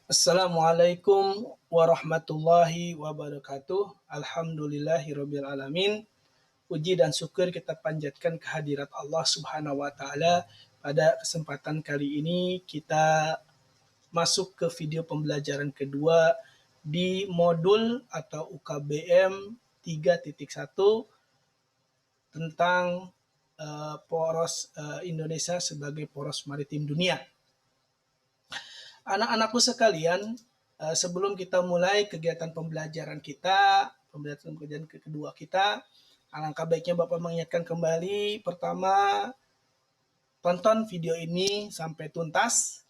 Assalamualaikum warahmatullahi wabarakatuh. Alhamdulillahirabbil alamin. Puji dan syukur kita panjatkan kehadirat Allah Subhanahu wa taala. Pada kesempatan kali ini kita masuk ke video pembelajaran kedua di modul atau UKBM 3.1 tentang poros Indonesia sebagai poros maritim dunia. Anak-anakku sekalian, sebelum kita mulai kegiatan pembelajaran kedua kita, alangkah baiknya Bapak mengingatkan kembali, pertama, tonton video ini sampai tuntas,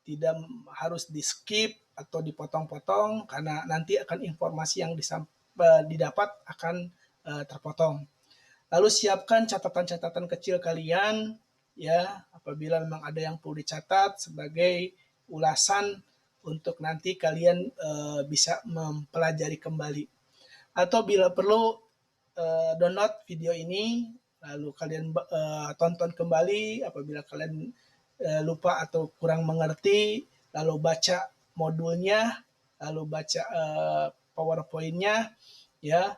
tidak harus di-skip atau dipotong-potong, karena nanti akan informasi yang didapat akan terpotong. Lalu siapkan catatan-catatan kecil kalian, ya, apabila memang ada yang perlu dicatat sebagai ulasan untuk nanti kalian bisa mempelajari kembali. Atau bila perlu download video ini, lalu kalian tonton kembali apabila kalian lupa atau kurang mengerti, lalu baca modulnya, lalu baca PowerPoint-nya, ya,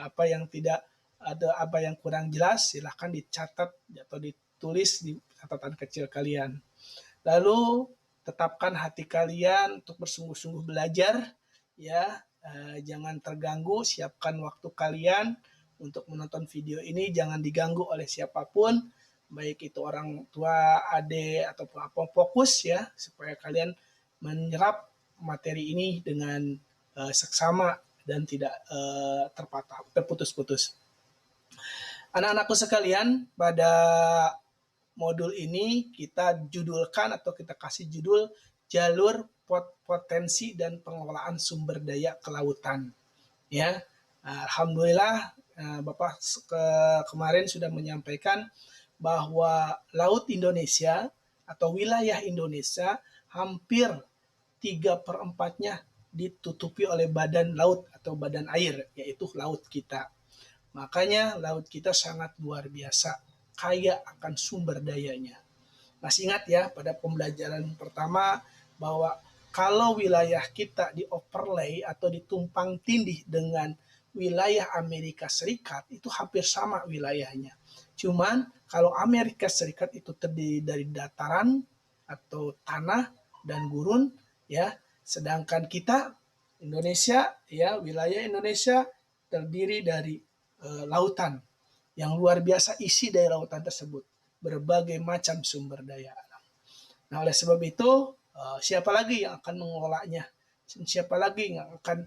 apa yang tidak ada, apa yang kurang jelas, silahkan dicatat atau ditulis di catatan kecil kalian. Lalu tetapkan hati kalian untuk bersungguh-sungguh belajar, ya, jangan terganggu, siapkan waktu kalian untuk menonton video ini, jangan diganggu oleh siapapun, baik itu orang tua, adik, ataupun apa, fokus ya, supaya kalian menyerap materi ini dengan seksama dan tidak terputus-putus. Anak-anakku sekalian, pada modul ini kita judulkan atau kita kasih judul jalur potensi dan pengelolaan sumber daya kelautan. Ya, alhamdulillah Bapak kemarin sudah menyampaikan bahwa laut Indonesia atau wilayah Indonesia hampir 3/4-nya ditutupi oleh badan laut atau badan air, yaitu laut kita. Makanya laut kita sangat luar biasa, kaya akan sumber dayanya. Masih ingat ya pada pembelajaran pertama bahwa kalau wilayah kita di overlay atau ditumpang tindih dengan wilayah Amerika Serikat, itu hampir sama wilayahnya. Cuman kalau Amerika Serikat itu terdiri dari dataran atau tanah dan gurun, ya, sedangkan kita Indonesia, ya, wilayah Indonesia terdiri dari lautan yang luar biasa, isi dari lautan tersebut berbagai macam sumber daya alam. Nah, oleh sebab itu siapa lagi yang akan mengelolanya? Siapa lagi yang akan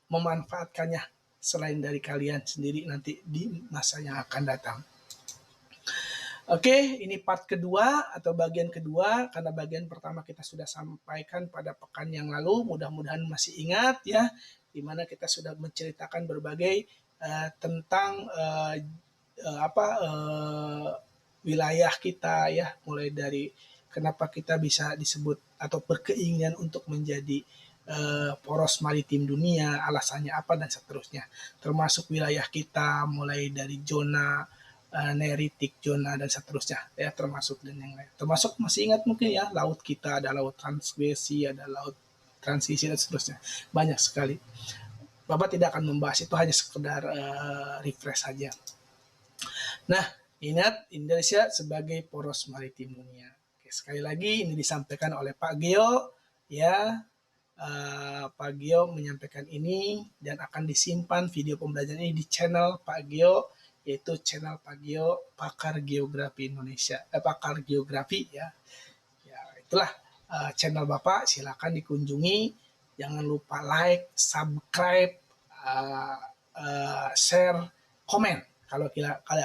memanfaatkannya selain dari kalian sendiri nanti di masa yang akan datang? Oke, ini part kedua atau bagian kedua, karena bagian pertama kita sudah sampaikan pada pekan yang lalu, mudah-mudahan masih ingat ya, di mana kita sudah menceritakan berbagai tentang wilayah kita ya, mulai dari kenapa kita bisa disebut atau berkeinginan untuk menjadi poros maritim dunia, alasannya apa dan seterusnya, termasuk wilayah kita mulai dari zona neritik, zona dan seterusnya ya, termasuk dan yang lain, termasuk masih ingat mungkin ya, laut kita ada laut transgresi, ada laut transisi dan seterusnya, banyak sekali. Bapak tidak akan membahas itu, hanya sekedar refresh saja. Nah, ingat Indonesia sebagai poros maritim dunia. Oke, sekali lagi ini disampaikan oleh Pak Geo, ya. Pak Geo menyampaikan ini dan akan disimpan video pembelajaran ini di channel Pak Geo, yaitu channel Pak Geo Pakar Geografi Indonesia, Pakar Geografi ya. Ya, itulah channel Bapak, silakan dikunjungi. Jangan lupa like, subscribe, share, komen kalau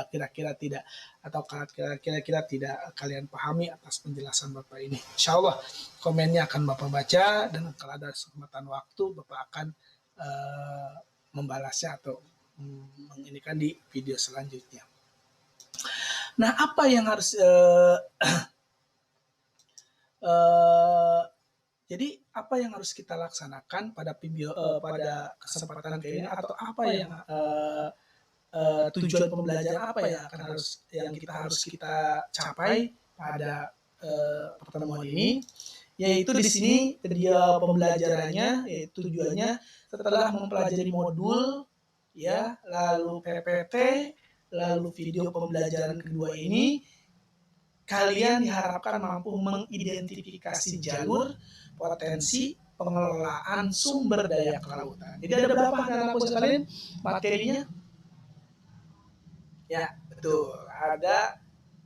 kira-kira tidak, atau kira-kira tidak kalian pahami atas penjelasan Bapak ini. Insya Allah komennya akan Bapak baca, dan kalau ada kesempatan waktu Bapak akan membalasnya atau menginikan di video selanjutnya. Nah, apa yang harus jadi apa yang harus kita laksanakan pada video pada kesempatan kali ini, atau apa yang tujuan pembelajaran apa yang kita harus capai pada pertemuan ini? yaitu di sini dia pembelajarannya, yaitu tujuannya setelah mempelajari modul ya, lalu PPT, lalu video pembelajaran kedua ini, kalian diharapkan mampu mengidentifikasi jalur, potensi, pengelolaan sumber daya kelautan. Jadi ada berapa anak sekalian materinya? Ya, betul. Ada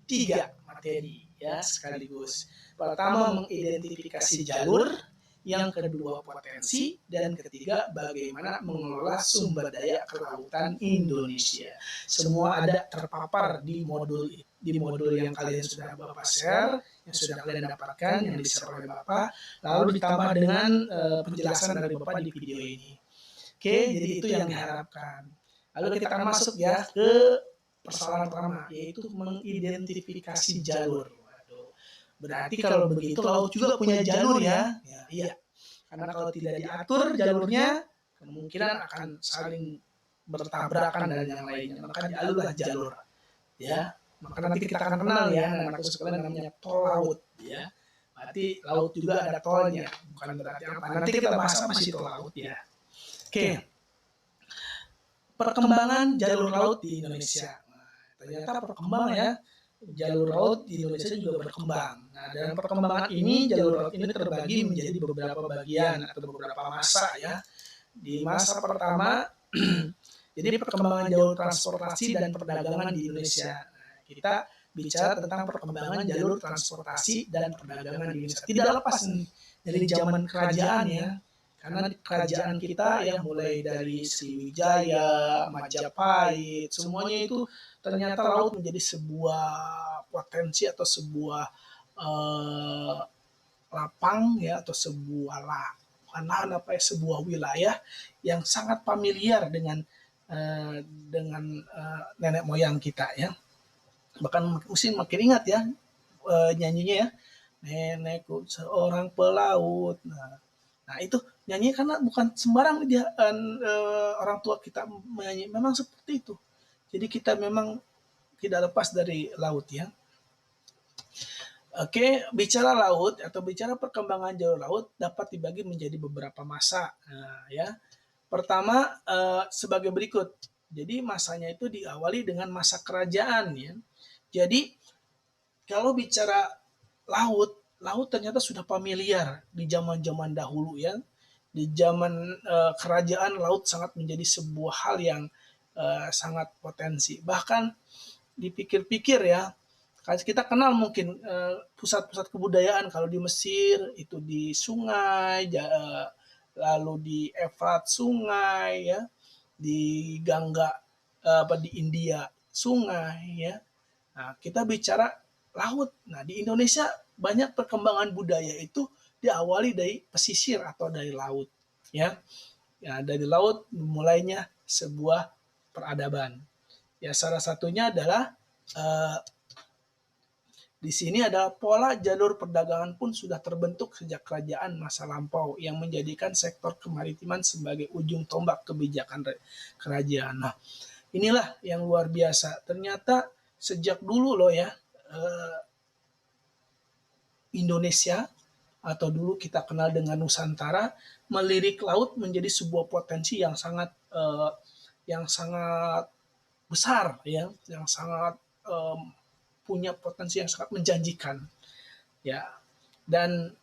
3 materi ya sekaligus. Pertama mengidentifikasi jalur, yang kedua potensi, dan ketiga bagaimana mengelola sumber daya kelautan Indonesia. Semua ada terpapar di modul yang kalian sudah Bapak share, yang sudah kalian dapatkan, yang di-share oleh Bapak, lalu ditambah dengan penjelasan dari Bapak di video ini. Oke, jadi itu yang diharapkan. Lalu kita akan masuk ya ke persoalan pertama, yaitu mengidentifikasi jalur. Waduh, berarti kalau begitu laut juga punya jalur ya? Iya, karena kalau tidak diatur jalurnya, kemungkinan akan saling bertabrakan dan yang lainnya. Maka dialurlah jalur, ya. Maka nanti kita akan kenal ya, anak-anakku sekalian, namanya tol laut, ya. Berarti laut juga ada tolnya, bukan berarti apa. Nanti kita bahas apa sih tol laut ya. Oke. Perkembangan jalur laut di Indonesia. Ternyata perkembangan ya, jalur laut di Indonesia juga berkembang. Nah, dalam perkembangan ini, jalur laut ini terbagi menjadi beberapa bagian atau beberapa masa ya. Di masa pertama, jadi perkembangan jalur transportasi dan perdagangan di Indonesia. Nah, kita bicara tentang perkembangan jalur transportasi dan perdagangan di Indonesia. Tidak lepas dari zaman kerajaan ya. Karena kerajaan kita ya mulai dari Sriwijaya, Majapahit, semuanya itu ternyata laut menjadi sebuah potensi atau sebuah lapang ya, atau sebuah sebuah wilayah yang sangat familiar dengan nenek moyang kita ya. Bahkan mesti makin ingat ya nyanyinya ya, nenekku seorang pelaut. Nah itu nyanyi karena bukan sembarang dia orang tua kita menyanyi, memang seperti itu. Jadi kita memang tidak lepas dari laut ya. Oke, bicara laut atau bicara perkembangan jalur laut dapat dibagi menjadi beberapa masa. Nah, ya. Pertama sebagai berikut. Jadi masanya itu diawali dengan masa kerajaan ya. Jadi kalau bicara laut ternyata sudah familiar di zaman-zaman dahulu ya. Di zaman kerajaan laut sangat menjadi sebuah hal yang sangat potensi. Bahkan dipikir-pikir ya, kita kenal mungkin pusat-pusat kebudayaan kalau di Mesir itu di sungai, lalu di Efrat sungai ya, di Gangga di India sungai ya. Nah, kita bicara laut. Nah, di Indonesia banyak perkembangan budaya itu diawali dari pesisir atau dari laut, ya. Ya, dari laut mulainya sebuah peradaban. Ya, salah satunya adalah di sini adalah pola jalur perdagangan pun sudah terbentuk sejak kerajaan masa lampau yang menjadikan sektor kemaritiman sebagai ujung tombak kebijakan kerajaan. Nah, inilah yang luar biasa. Ternyata sejak dulu loh ya, Indonesia atau dulu kita kenal dengan Nusantara melirik laut menjadi sebuah potensi yang sangat besar ya, yang sangat punya potensi yang sangat menjanjikan ya. Dan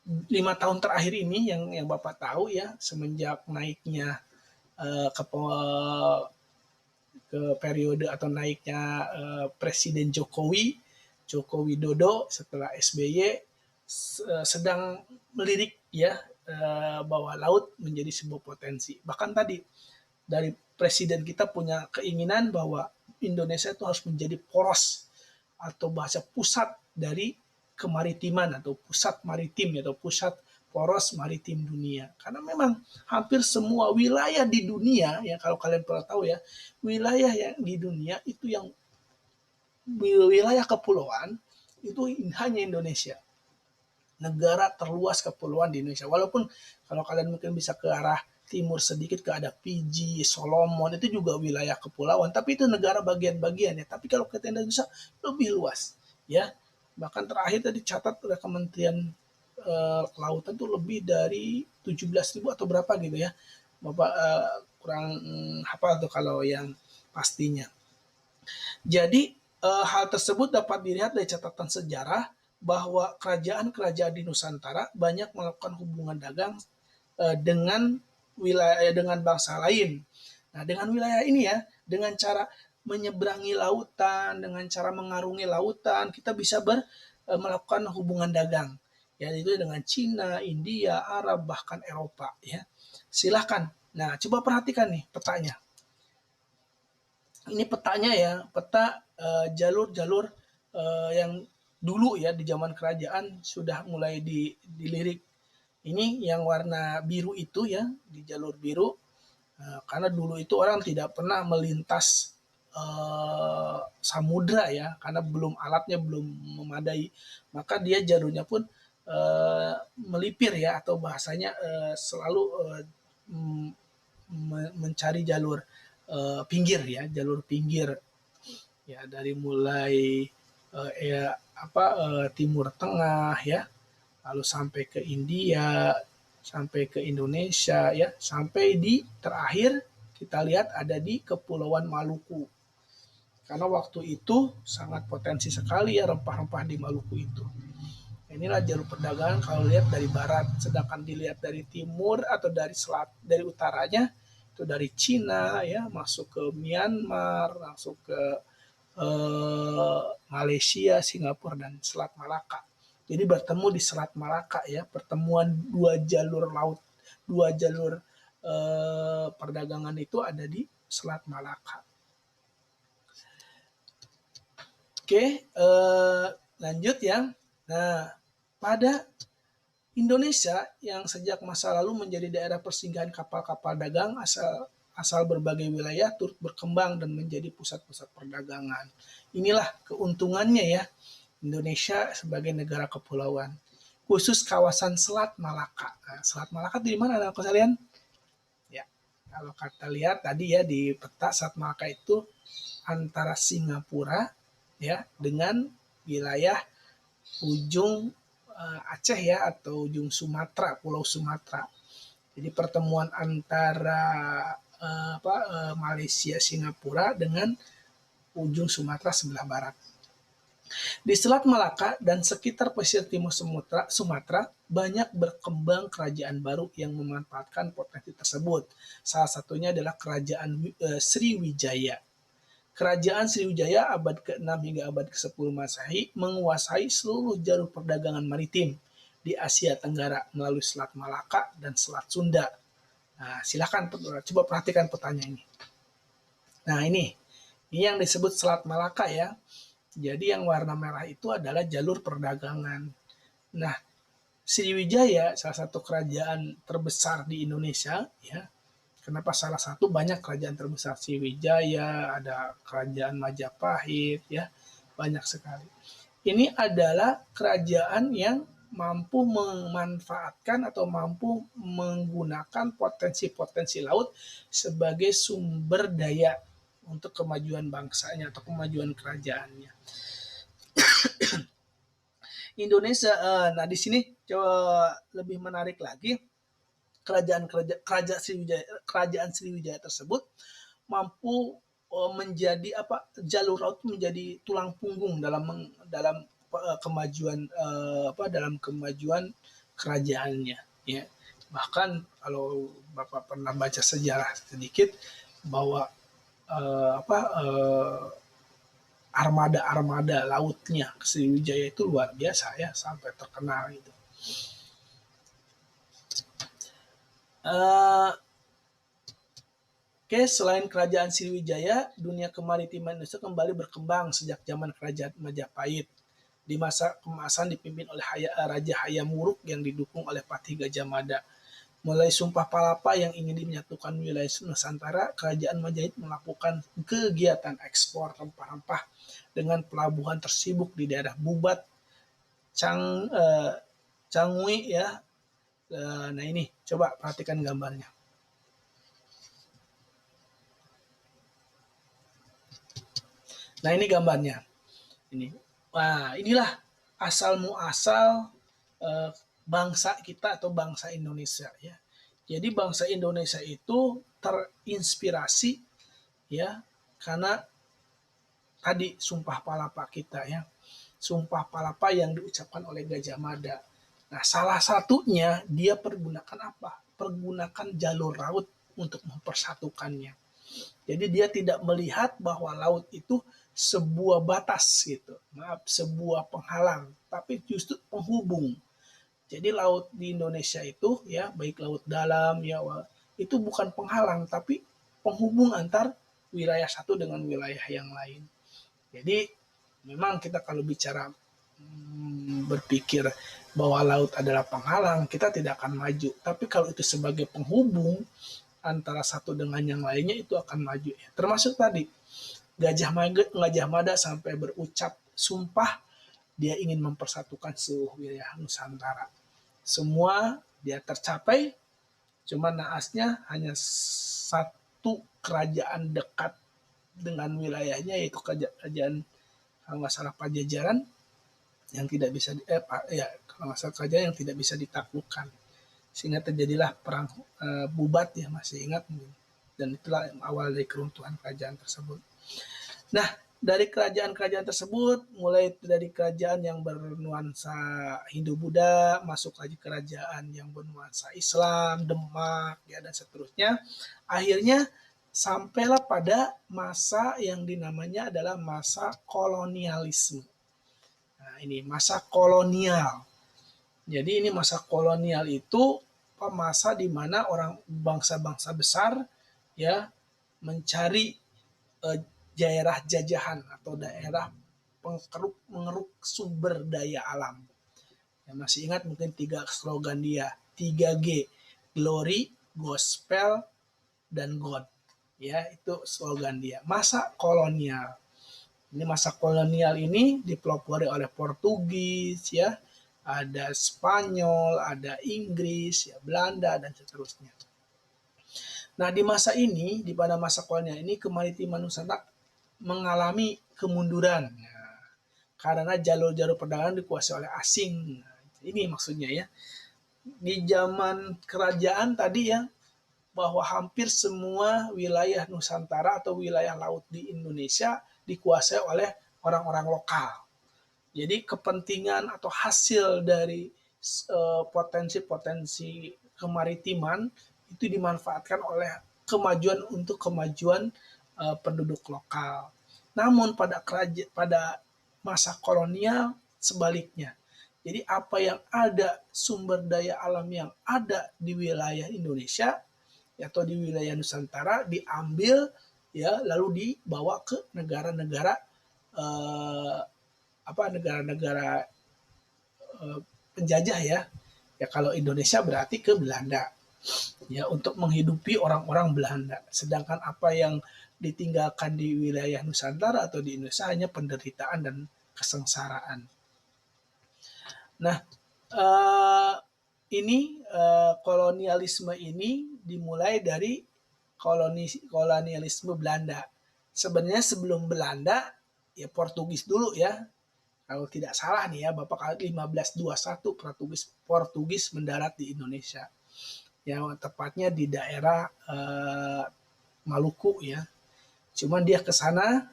5 tahun terakhir ini yang Bapak tahu ya, semenjak naiknya ke periode atau naiknya Presiden Joko Widodo setelah SBY sedang melirik ya bahwa laut menjadi sebuah potensi. Bahkan tadi dari presiden kita punya keinginan bahwa Indonesia itu harus menjadi poros atau bahasa pusat dari kemaritiman atau pusat maritim atau pusat poros maritim dunia. Karena memang hampir semua wilayah di dunia ya, kalau kalian pernah tahu ya, wilayah yang di dunia itu yang wilayah kepulauan itu hanya Indonesia. Negara terluas kepulauan di Indonesia. Walaupun kalau kalian mungkin bisa ke arah timur sedikit, ke ada Fiji, Solomon, itu juga wilayah kepulauan. Tapi itu negara bagian-bagian ya. Tapi kalau kita Indonesia lebih luas ya. Bahkan terakhir tadi catat oleh Kementerian lautan tuh lebih dari 17.000 atau berapa gitu ya. Bapak kurang hafal tuh kalau yang pastinya. Jadi hal tersebut dapat dilihat dari catatan sejarah bahwa kerajaan-kerajaan di Nusantara banyak melakukan hubungan dagang dengan wilayah dengan bangsa lain. Nah, dengan wilayah ini ya, dengan cara menyeberangi lautan, dengan cara mengarungi lautan, kita bisa melakukan hubungan dagang, yaitu dengan Cina, India, Arab, bahkan Eropa. Ya, silahkan. Nah, coba perhatikan nih petanya. Ini petanya ya, peta jalur-jalur yang dulu ya di zaman kerajaan sudah mulai dilirik. Ini yang warna biru itu ya, di jalur biru, karena dulu itu orang tidak pernah melintas samudra ya, karena belum alatnya belum memadai, maka dia jalurnya pun melipir ya, atau bahasanya selalu mencari jalur pinggir ya, jalur pinggir ya, dari mulai Timur Tengah ya, lalu sampai ke India, sampai ke Indonesia ya, sampai di terakhir kita lihat ada di Kepulauan Maluku. Karena waktu itu sangat potensi sekali ya rempah-rempah di Maluku itu. Inilah jalur perdagangan kalau lihat dari barat, sedangkan dilihat dari timur atau dari dari utaranya itu dari Cina ya, masuk ke Myanmar, masuk ke Malaysia, Singapura, dan Selat Malaka. Jadi bertemu di Selat Malaka ya, pertemuan dua jalur laut, dua jalur perdagangan itu ada di Selat Malaka. Oke, lanjut ya. Nah, pada Indonesia yang sejak masa lalu menjadi daerah persinggahan kapal-kapal dagang asal berbagai wilayah turut berkembang dan menjadi pusat-pusat perdagangan. Inilah keuntungannya ya Indonesia sebagai negara kepulauan. Khusus kawasan Selat Malaka. Nah, Selat Malaka di mana anak sekalian? Ya, kalau kita lihat tadi ya di peta, Selat Malaka itu antara Singapura ya dengan wilayah ujung Aceh ya, atau ujung Sumatera, Pulau Sumatera. Jadi pertemuan antara Malaysia, Singapura dengan ujung Sumatera sebelah barat. Di Selat Malaka dan sekitar pesisir timur Sumatera banyak berkembang kerajaan baru yang memanfaatkan potensi tersebut. Salah satunya adalah kerajaan Sriwijaya. Kerajaan Sriwijaya abad ke-6 hingga abad ke-10 Masehi menguasai seluruh jalur perdagangan maritim di Asia Tenggara melalui Selat Malaka dan Selat Sunda. Nah, silakan coba perhatikan petanya ini. Nah, ini yang disebut Selat Malaka ya. Jadi yang warna merah itu adalah jalur perdagangan. Nah, Sriwijaya salah satu kerajaan terbesar di Indonesia ya. Kenapa salah satu? Banyak kerajaan terbesar, Sriwijaya, ada kerajaan Majapahit ya, banyak sekali. Ini adalah kerajaan yang mampu memanfaatkan atau mampu menggunakan potensi-potensi laut sebagai sumber daya untuk kemajuan bangsanya atau kemajuan kerajaannya. Indonesia, nah di sini coba lebih menarik lagi, kerajaan Sriwijaya tersebut mampu menjadi jalur laut menjadi tulang punggung dalam kemajuan dalam kemajuan kerajaannya ya. Bahkan kalau Bapak pernah baca sejarah sedikit bahwa armada lautnya Sriwijaya itu luar biasa ya, sampai terkenal itu. Oke, selain kerajaan Sriwijaya, dunia kemaritiman Indonesia kembali berkembang sejak zaman kerajaan Majapahit. Di masa keemasan dipimpin oleh Raja Hayam Wuruk yang didukung oleh Patih Gajah Mada. Mulai Sumpah Palapa yang ingin menyatukan wilayah Nusantara, kerajaan Majapahit melakukan kegiatan ekspor rempah-rempah dengan pelabuhan tersibuk di daerah Bubat, Cangui ya. Nah ini, coba perhatikan gambarnya. Nah ini gambarnya. Ini, inilah asal muasal bangsa kita atau bangsa Indonesia ya. Jadi bangsa Indonesia itu terinspirasi ya karena tadi Sumpah Palapa kita ya. Sumpah Palapa yang diucapkan oleh Gajah Mada. Nah, salah satunya dia pergunakan apa? Pergunakan jalur laut untuk mempersatukannya. Jadi dia tidak melihat bahwa laut itu sebuah batas gitu. Maaf, sebuah penghalang, tapi justru penghubung. Jadi laut di Indonesia itu ya, baik laut dalam ya, itu bukan penghalang tapi penghubung antar wilayah satu dengan wilayah yang lain. Jadi memang kita kalau bicara berpikir bahwa laut adalah penghalang, kita tidak akan maju. Tapi kalau itu sebagai penghubung antara satu dengan yang lainnya, itu akan maju. Ya. Termasuk tadi Gajah Mada sampai berucap sumpah dia ingin mempersatukan seluruh wilayah Nusantara. Semua dia tercapai, cuma naasnya hanya satu kerajaan dekat dengan wilayahnya, yaitu kerajaan kalau nggak salah Pajajaran yang tidak bisa kalau nggak salah kerajaan yang tidak bisa ditaklukkan, sehingga terjadilah perang Bubat ya, masih ingat, dan itulah awal dari keruntuhan kerajaan tersebut. Nah, dari kerajaan-kerajaan tersebut, mulai dari kerajaan yang bernuansa Hindu-Buddha, masuk lagi kerajaan yang bernuansa Islam, Demak, ya, dan seterusnya. Akhirnya sampailah pada masa yang dinamanya adalah masa kolonialisme. Nah, ini masa kolonial. Jadi ini masa kolonial itu masa di mana orang bangsa-bangsa besar ya mencari daerah jajahan atau daerah mengeruk sumber daya alam. Ya, masih ingat mungkin 3 slogan dia, 3G, Glory, Gospel, dan God. Ya, itu slogan dia. Masa kolonial. Ini masa kolonial ini dipelopori oleh Portugis, ya, ada Spanyol, ada Inggris, ya, Belanda, dan seterusnya. Nah, di masa ini, di pada masa kolonial ini, kemaritiman Nusantara mengalami kemunduran. Nah, karena jalur-jalur perdagangan dikuasai oleh asing. Nah, ini maksudnya ya. Di zaman kerajaan tadi ya, bahwa hampir semua wilayah Nusantara atau wilayah laut di Indonesia dikuasai oleh orang-orang lokal. Jadi kepentingan atau hasil dari potensi-potensi kemaritiman itu dimanfaatkan oleh kemajuan penduduk lokal. Namun pada masa kolonial sebaliknya. Jadi apa yang ada, sumber daya alam yang ada di wilayah Indonesia atau di wilayah Nusantara diambil ya, lalu dibawa ke negara-negara negara-negara penjajah ya. Ya kalau Indonesia berarti ke Belanda ya, untuk menghidupi orang-orang Belanda. Sedangkan apa yang ditinggalkan di wilayah Nusantara atau di Indonesia hanya penderitaan dan kesengsaraan. Nah, kolonialisme ini dimulai dari kolonialisme Belanda. Sebenarnya sebelum Belanda ya Portugis dulu ya. Kalau tidak salah nih ya, Bapak 1521 Portugis mendarat di Indonesia. Yang tepatnya di daerah Maluku ya. Cuman dia ke sana,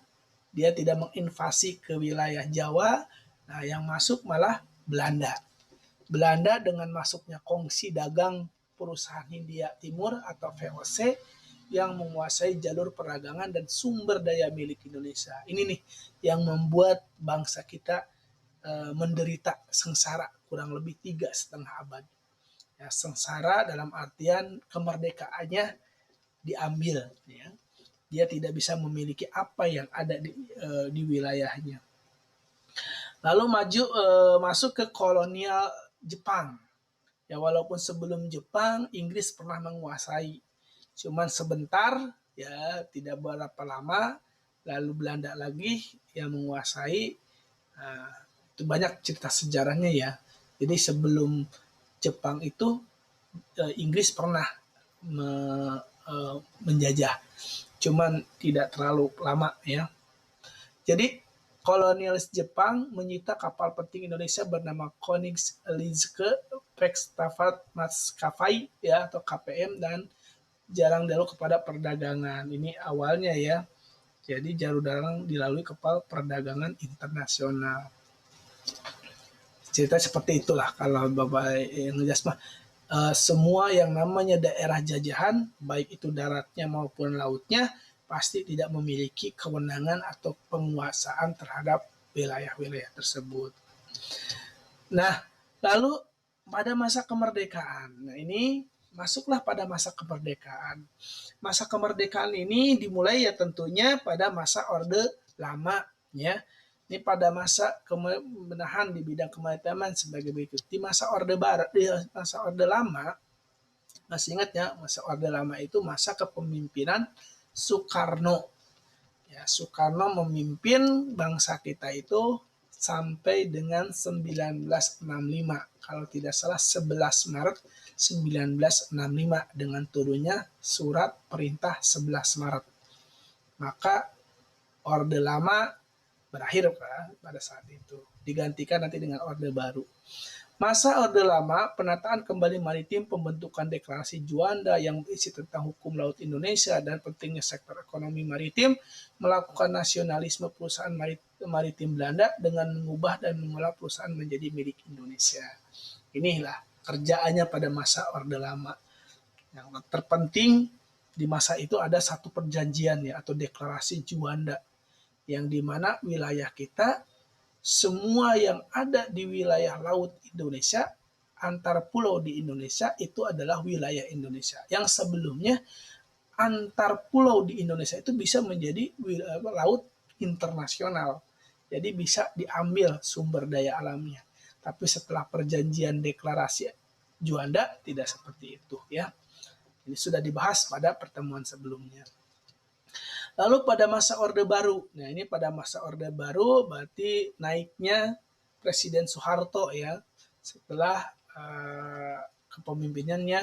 dia tidak menginvasi ke wilayah Jawa. Nah, yang masuk malah Belanda. Belanda dengan masuknya kongsi dagang perusahaan Hindia Timur atau VOC yang menguasai jalur perdagangan dan sumber daya milik Indonesia. Ini nih yang membuat bangsa kita menderita sengsara kurang lebih 3,5 abad. Ya, sengsara dalam artian kemerdekaannya diambil. Ya. Dia tidak bisa memiliki apa yang ada di wilayahnya. Lalu masuk ke kolonial Jepang. Ya walaupun sebelum Jepang Inggris pernah menguasai, cuman sebentar ya, tidak berapa lama, lalu Belanda lagi yang menguasai. Nah, itu banyak cerita sejarahnya ya. Jadi sebelum Jepang itu Inggris pernah menjajah, cuman tidak terlalu lama ya. Jadi kolonialis Jepang menyita kapal penting Indonesia bernama Konigsmark Pesawat Maskapai ya atau KPM, dan jalan darat kepada perdagangan. Ini awalnya ya. Jadi jalur darat dilalui kapal perdagangan internasional. Cerita seperti itulah kalau Bapak ngejas mah. Semua yang namanya daerah jajahan, baik itu daratnya maupun lautnya, pasti tidak memiliki kewenangan atau penguasaan terhadap wilayah-wilayah tersebut. Nah, lalu pada masa kemerdekaan, nah ini masuklah pada masa kemerdekaan. Masa kemerdekaan ini dimulai ya tentunya pada masa Orde Lama ya. Ini pada masa kebenahan di bidang kemaritiman sebagai berikut. Di masa Orde Baru, di masa Orde Lama, masih ingat ya, masa Orde Lama itu masa kepemimpinan Soekarno. Ya, Soekarno memimpin bangsa kita itu sampai dengan 1965. Kalau tidak salah 11 Maret 1965 dengan turunnya surat perintah 11 Maret. Maka Orde Lama berakhir pada saat itu. Digantikan nanti dengan Orde Baru. Masa Orde Lama, penataan kembali maritim, pembentukan deklarasi Juanda yang berisi tentang hukum laut Indonesia dan pentingnya sektor ekonomi maritim, melakukan nasionalisme perusahaan maritim Belanda dengan mengubah dan mengolah perusahaan menjadi milik Indonesia. Inilah kerjaannya pada masa Orde Lama. Yang terpenting di masa itu ada satu perjanjian ya atau deklarasi Juanda, yang dimana wilayah kita, semua yang ada di wilayah laut Indonesia, antar pulau di Indonesia itu adalah wilayah Indonesia. Yang sebelumnya antar pulau di Indonesia itu bisa menjadi laut internasional. Jadi bisa diambil sumber daya alamnya. Tapi setelah perjanjian deklarasi Juanda tidak seperti itu ya. Ini sudah dibahas pada pertemuan sebelumnya. Lalu pada masa Orde Baru, nah ini pada masa Orde Baru berarti naiknya Presiden Soeharto ya setelah kepemimpinannya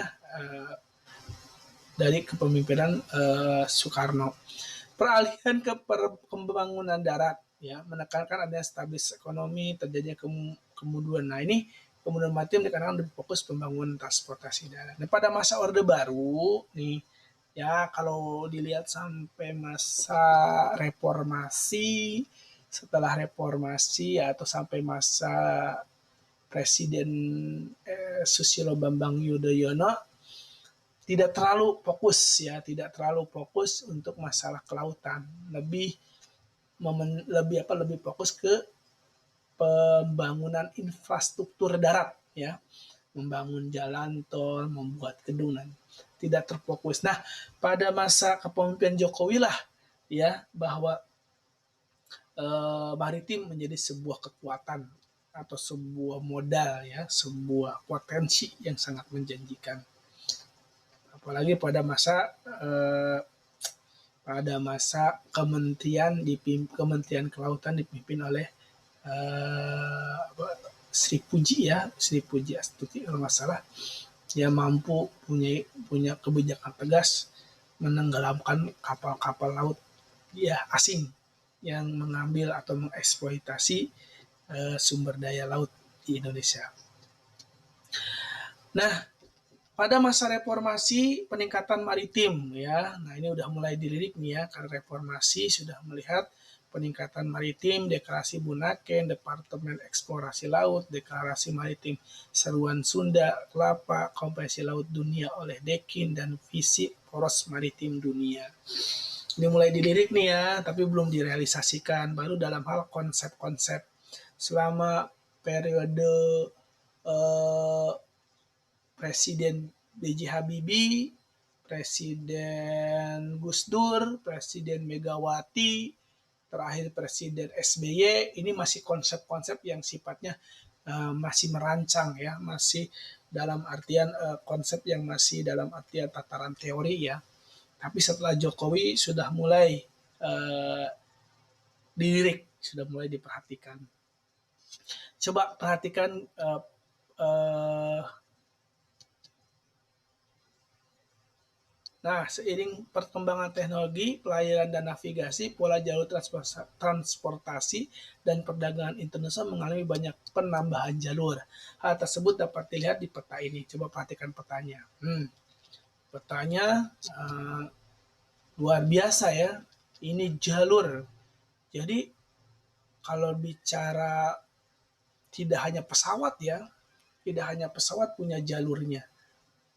dari kepemimpinan Soekarno. Peralihan ke pembangunan darat ya menekankan adanya stabilitas ekonomi, terjadinya kemudahan. Nah ini kemudian maritim dikarenakan lebih fokus pembangunan transportasi darat. Nah pada masa Orde Baru nih ya kalau dilihat sampai masa reformasi, setelah reformasi ya, atau sampai masa Presiden Susilo Bambang Yudhoyono tidak terlalu fokus ya, tidak terlalu fokus untuk masalah kelautan, lebih fokus ke pembangunan infrastruktur darat ya, membangun jalan tol, membuat gedung, dan tidak terfokus. Nah, pada masa kepemimpinan Jokowi lah ya bahwa maritim menjadi sebuah kekuatan atau sebuah modal ya, sebuah potensi yang sangat menjanjikan. Apalagi pada masa Kementerian Kelautan dipimpin oleh Sri Puji Astuti kalau nggak salah, dia mampu punya kebijakan tegas menenggelamkan kapal-kapal laut ya asing yang mengambil atau mengeksploitasi sumber daya laut di Indonesia. Nah, pada masa reformasi peningkatan maritim ya, nah ini udah mulai dilirik nih ya, karena reformasi sudah melihat peningkatan maritim, deklarasi Bunaken, Departemen Eksplorasi Laut, deklarasi maritim Seruan Sunda, Kelapa, Konvensi Laut Dunia oleh Dekin, dan visi poros maritim dunia. Ini mulai dilirik nih ya, tapi belum direalisasikan, baru dalam hal konsep-konsep. Selama periode Presiden B.J. Habibie, Presiden Gus Dur, Presiden Megawati, terakhir Presiden SBY, ini masih konsep-konsep yang sifatnya masih merancang ya, masih dalam artian konsep yang masih dalam artian tataran teori ya. Tapi setelah Jokowi sudah mulai dilirik, sudah mulai diperhatikan. Coba perhatikan Nah, seiring perkembangan teknologi, pelayaran dan navigasi, pola jalur transportasi dan perdagangan internasional mengalami banyak penambahan jalur. Hal tersebut dapat dilihat di peta ini. Coba perhatikan petanya. Petanya luar biasa ya. Ini jalur. Jadi kalau bicara tidak hanya pesawat ya, tidak hanya pesawat punya jalurnya.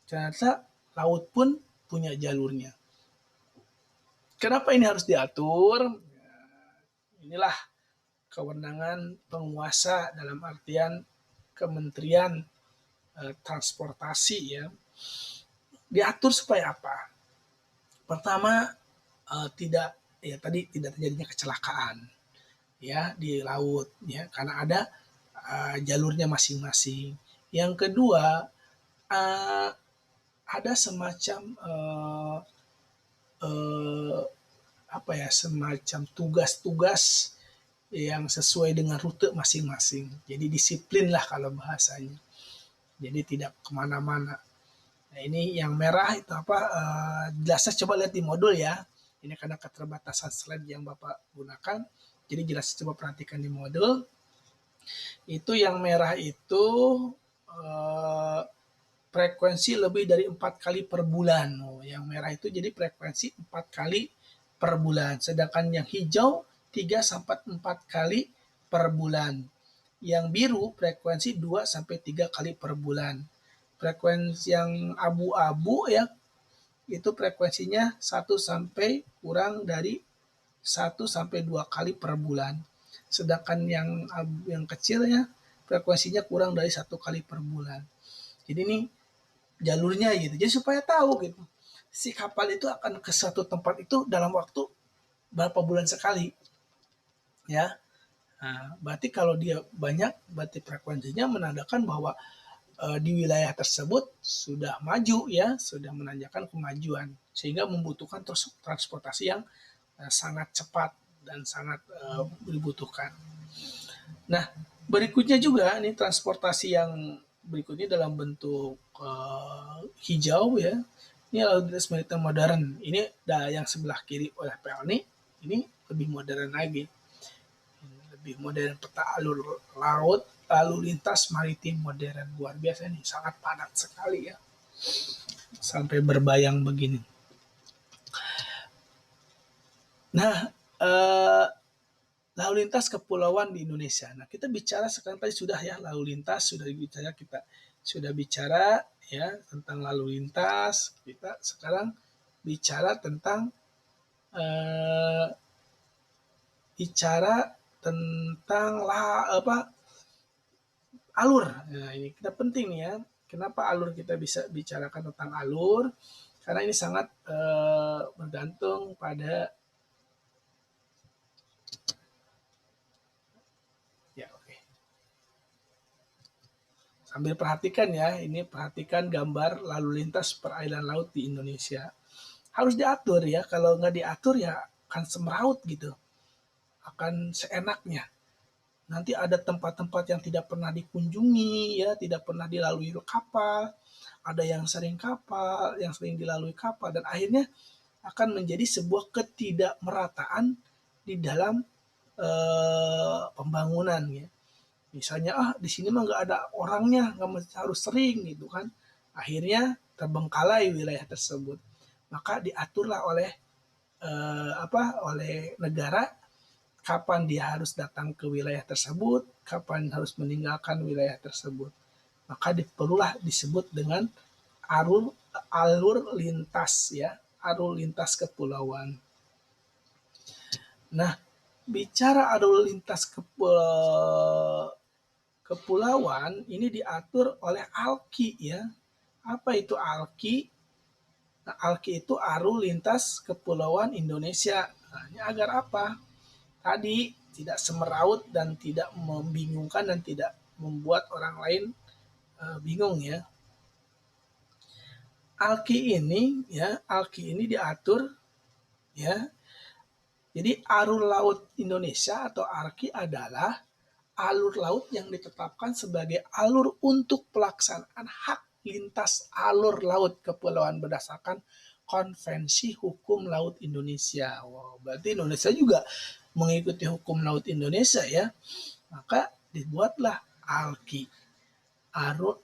Ternyata laut pun punya jalurnya. Kenapa ini harus diatur? Inilah kewenangan penguasa dalam artian Kementerian Transportasi ya. Diatur supaya apa? Pertama, tidak terjadinya kecelakaan ya di laut ya, karena ada jalurnya masing-masing. Yang kedua, ada semacam semacam tugas-tugas yang sesuai dengan rute masing-masing. Jadi disiplin lah kalau bahasanya. Jadi tidak kemana-mana. Nah ini yang merah itu apa? Jelasnya coba lihat di modul ya. Ini karena keterbatasan slide yang Bapak gunakan. Jadi jelas coba perhatikan di modul. Itu yang merah itu frekuensi lebih dari 4 kali per bulan. Yang merah itu jadi frekuensi 4 kali per bulan. Sedangkan yang hijau 3 sampai 4 kali per bulan. Yang biru frekuensi 2 sampai 3 kali per bulan. Frekuensi yang abu-abu ya itu frekuensinya 1 sampai kurang dari 1 sampai 2 kali per bulan. Sedangkan yang kecilnya frekuensinya kurang dari 1 kali per bulan. Jadi ini jalurnya gitu. Jadi supaya tahu gitu. Si kapal itu akan ke satu tempat itu dalam waktu berapa bulan sekali. Ya. Nah, berarti kalau dia banyak, berarti frekuensinya menandakan bahwa di wilayah tersebut sudah maju ya, sudah menandakan kemajuan sehingga membutuhkan transportasi yang sangat cepat dan sangat dibutuhkan. Nah, berikutnya juga nih transportasi yang berikutnya dalam bentuk hijau ya. Ini lalu lintas militer modern. Ini yang sebelah kiri oleh Pelni, ini lebih modern lagi. Lebih modern peta alur laut, lalu lintas maritim modern. Luar biasa nih, sangat padat sekali ya. Sampai berbayang begini. Nah, lalu lintas kepulauan di Indonesia. Nah, kita bicara sekarang tadi sudah ya lalu lintas, sudah bicara kita sudah bicara ya tentang lalu lintas. Kita sekarang bicara tentang alur. Nah, ini kita penting nih ya. Kenapa alur kita bisa bicarakan tentang alur? Karena ini sangat bergantung pada Sambil perhatikan ya, ini perhatikan gambar lalu lintas perairan laut di Indonesia. Harus diatur ya, kalau nggak diatur ya akan semeraut gitu. Akan seenaknya. Nanti ada tempat-tempat yang tidak pernah dikunjungi ya, tidak pernah dilalui kapal, ada yang sering dilalui kapal, dan akhirnya akan menjadi sebuah ketidakmerataan di dalam pembangunan ya. Misalnya di sini mah nggak ada orangnya, nggak harus sering gitu kan. Akhirnya terbengkalai wilayah tersebut. Maka diaturlah oleh oleh negara kapan dia harus datang ke wilayah tersebut, kapan harus meninggalkan wilayah tersebut. Maka diperlulah disebut dengan alur lintas ya, alur lintas kepulauan. Nah, bicara alur lintas kepulauan ini diatur oleh ALKI ya. Apa itu ALKI? Nah, ALKI itu alur lintas kepulauan Indonesia. Nah, ini agar apa? Tadi tidak semeraut dan tidak membingungkan dan tidak membuat orang lain bingung ya. ALKI ini diatur ya. Jadi alur laut Indonesia atau ALKI adalah alur laut yang ditetapkan sebagai alur untuk pelaksanaan hak lintas alur laut kepulauan berdasarkan Konvensi Hukum Laut Indonesia. Wow, berarti Indonesia juga mengikuti hukum laut Indonesia ya. Maka dibuatlah ALKI,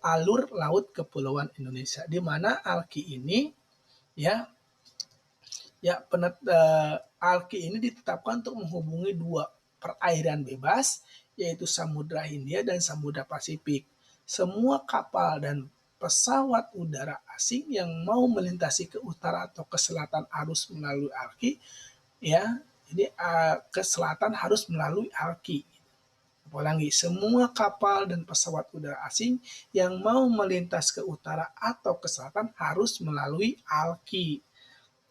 Alur Laut Kepulauan Indonesia, di mana ALKI ini ya ALKI ini ditetapkan untuk menghubungi dua perairan bebas, yaitu Samudra Hindia dan Samudra Pasifik. Semua kapal dan pesawat udara asing yang mau melintasi ke utara atau ke selatan harus melalui ALKI ya. Jadi ke selatan harus melalui ALKI. Apalagi semua kapal dan pesawat udara asing yang mau melintas ke utara atau ke selatan harus melalui ALKI.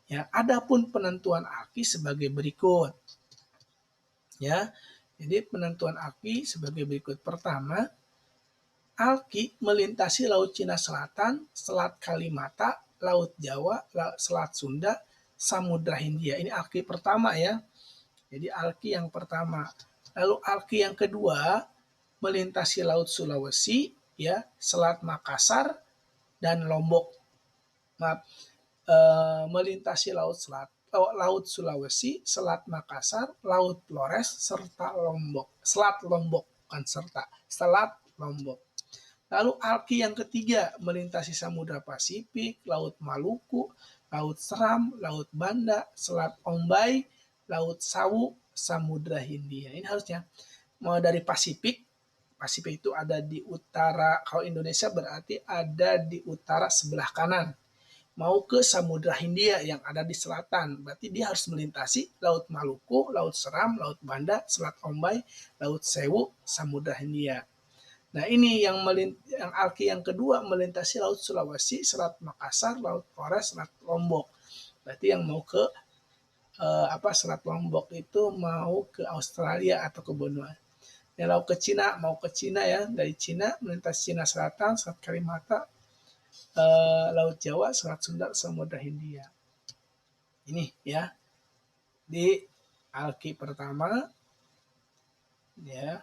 Ya, adapun penentuan ALKI sebagai berikut. Ya, jadi penentuan ALKI sebagai berikut. Pertama, ALKI melintasi Laut Cina Selatan, Selat Kalimata, Laut Jawa, Selat Sunda, Samudra Hindia. Ini ALKI pertama ya. Jadi ALKI yang pertama. Lalu ALKI yang kedua melintasi Laut Sulawesi, ya, Selat Makassar dan Lombok. Melintasi Laut Sulawesi, Selat Makassar, Laut Flores, serta Selat Lombok, bukan serta, Selat Lombok. Lalu ALKI yang ketiga melintasi Samudra Pasifik, Laut Maluku, Laut Seram, Laut Banda, Selat Ombay, Laut Sawu, Samudra Hindia. Ini harusnya mau dari Pasifik. Pasifik itu ada di utara, kalau Indonesia berarti ada di utara sebelah kanan. Mau ke Samudra Hindia yang ada di selatan, berarti dia harus melintasi Laut Maluku, Laut Seram, Laut Banda, Selat Ombay, Laut Sewu, Samudra Hindia. Nah ini yang ALKI yang kedua melintasi Laut Sulawesi, Selat Makassar, Laut Flores, Selat Lombok. Berarti yang mau ke Selat Lombok itu mau ke Australia atau ke Benua. Yang laut ke Cina, mau ke Cina ya, dari Cina melintasi Cina Selatan, Selat Kalimata, Laut Jawa, Selat Sunda, Samudra Hindia. Ini ya di ALKI pertama, ya,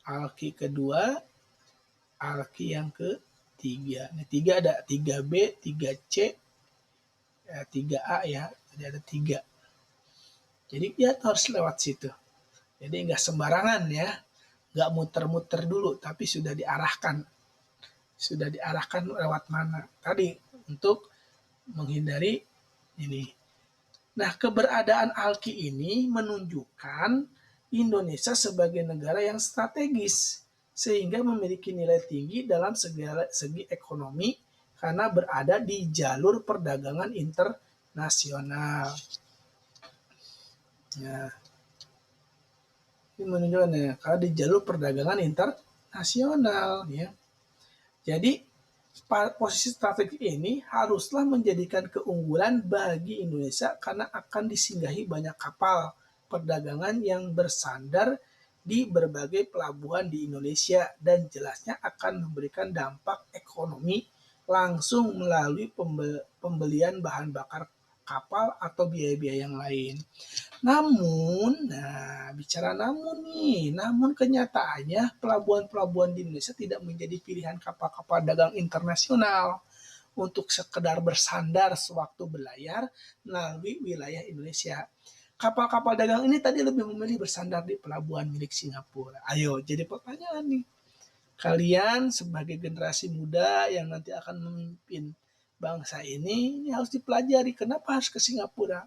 ALKI kedua, ALKI yang ketiga. Ini tiga ada 3B, 3C, 3A ya. Jadi ada 3. Jadi dia harus lewat situ. Jadi nggak sembarangan ya, nggak muter-muter dulu, tapi sudah diarahkan. Sudah diarahkan lewat mana. Tadi untuk menghindari ini. Nah, keberadaan ALKI ini menunjukkan Indonesia sebagai negara yang strategis, sehingga memiliki nilai tinggi dalam segi ekonomi karena berada di jalur perdagangan internasional. Ya. Ini menunjukkan ya, karena di jalur perdagangan internasional ya. Jadi posisi strategis ini haruslah menjadikan keunggulan bagi Indonesia karena akan disinggahi banyak kapal perdagangan yang bersandar di berbagai pelabuhan di Indonesia dan jelasnya akan memberikan dampak ekonomi langsung melalui pembelian bahan bakar kapal atau biaya-biaya yang lain. Namun kenyataannya pelabuhan-pelabuhan di Indonesia tidak menjadi pilihan kapal-kapal dagang internasional untuk sekedar bersandar sewaktu berlayar melalui wilayah Indonesia. Kapal-kapal dagang ini tadi lebih memilih bersandar di pelabuhan milik Singapura. Ayo, jadi pertanyaan nih. Kalian sebagai generasi muda yang nanti akan memimpin bangsa ini harus dipelajari kenapa harus ke Singapura.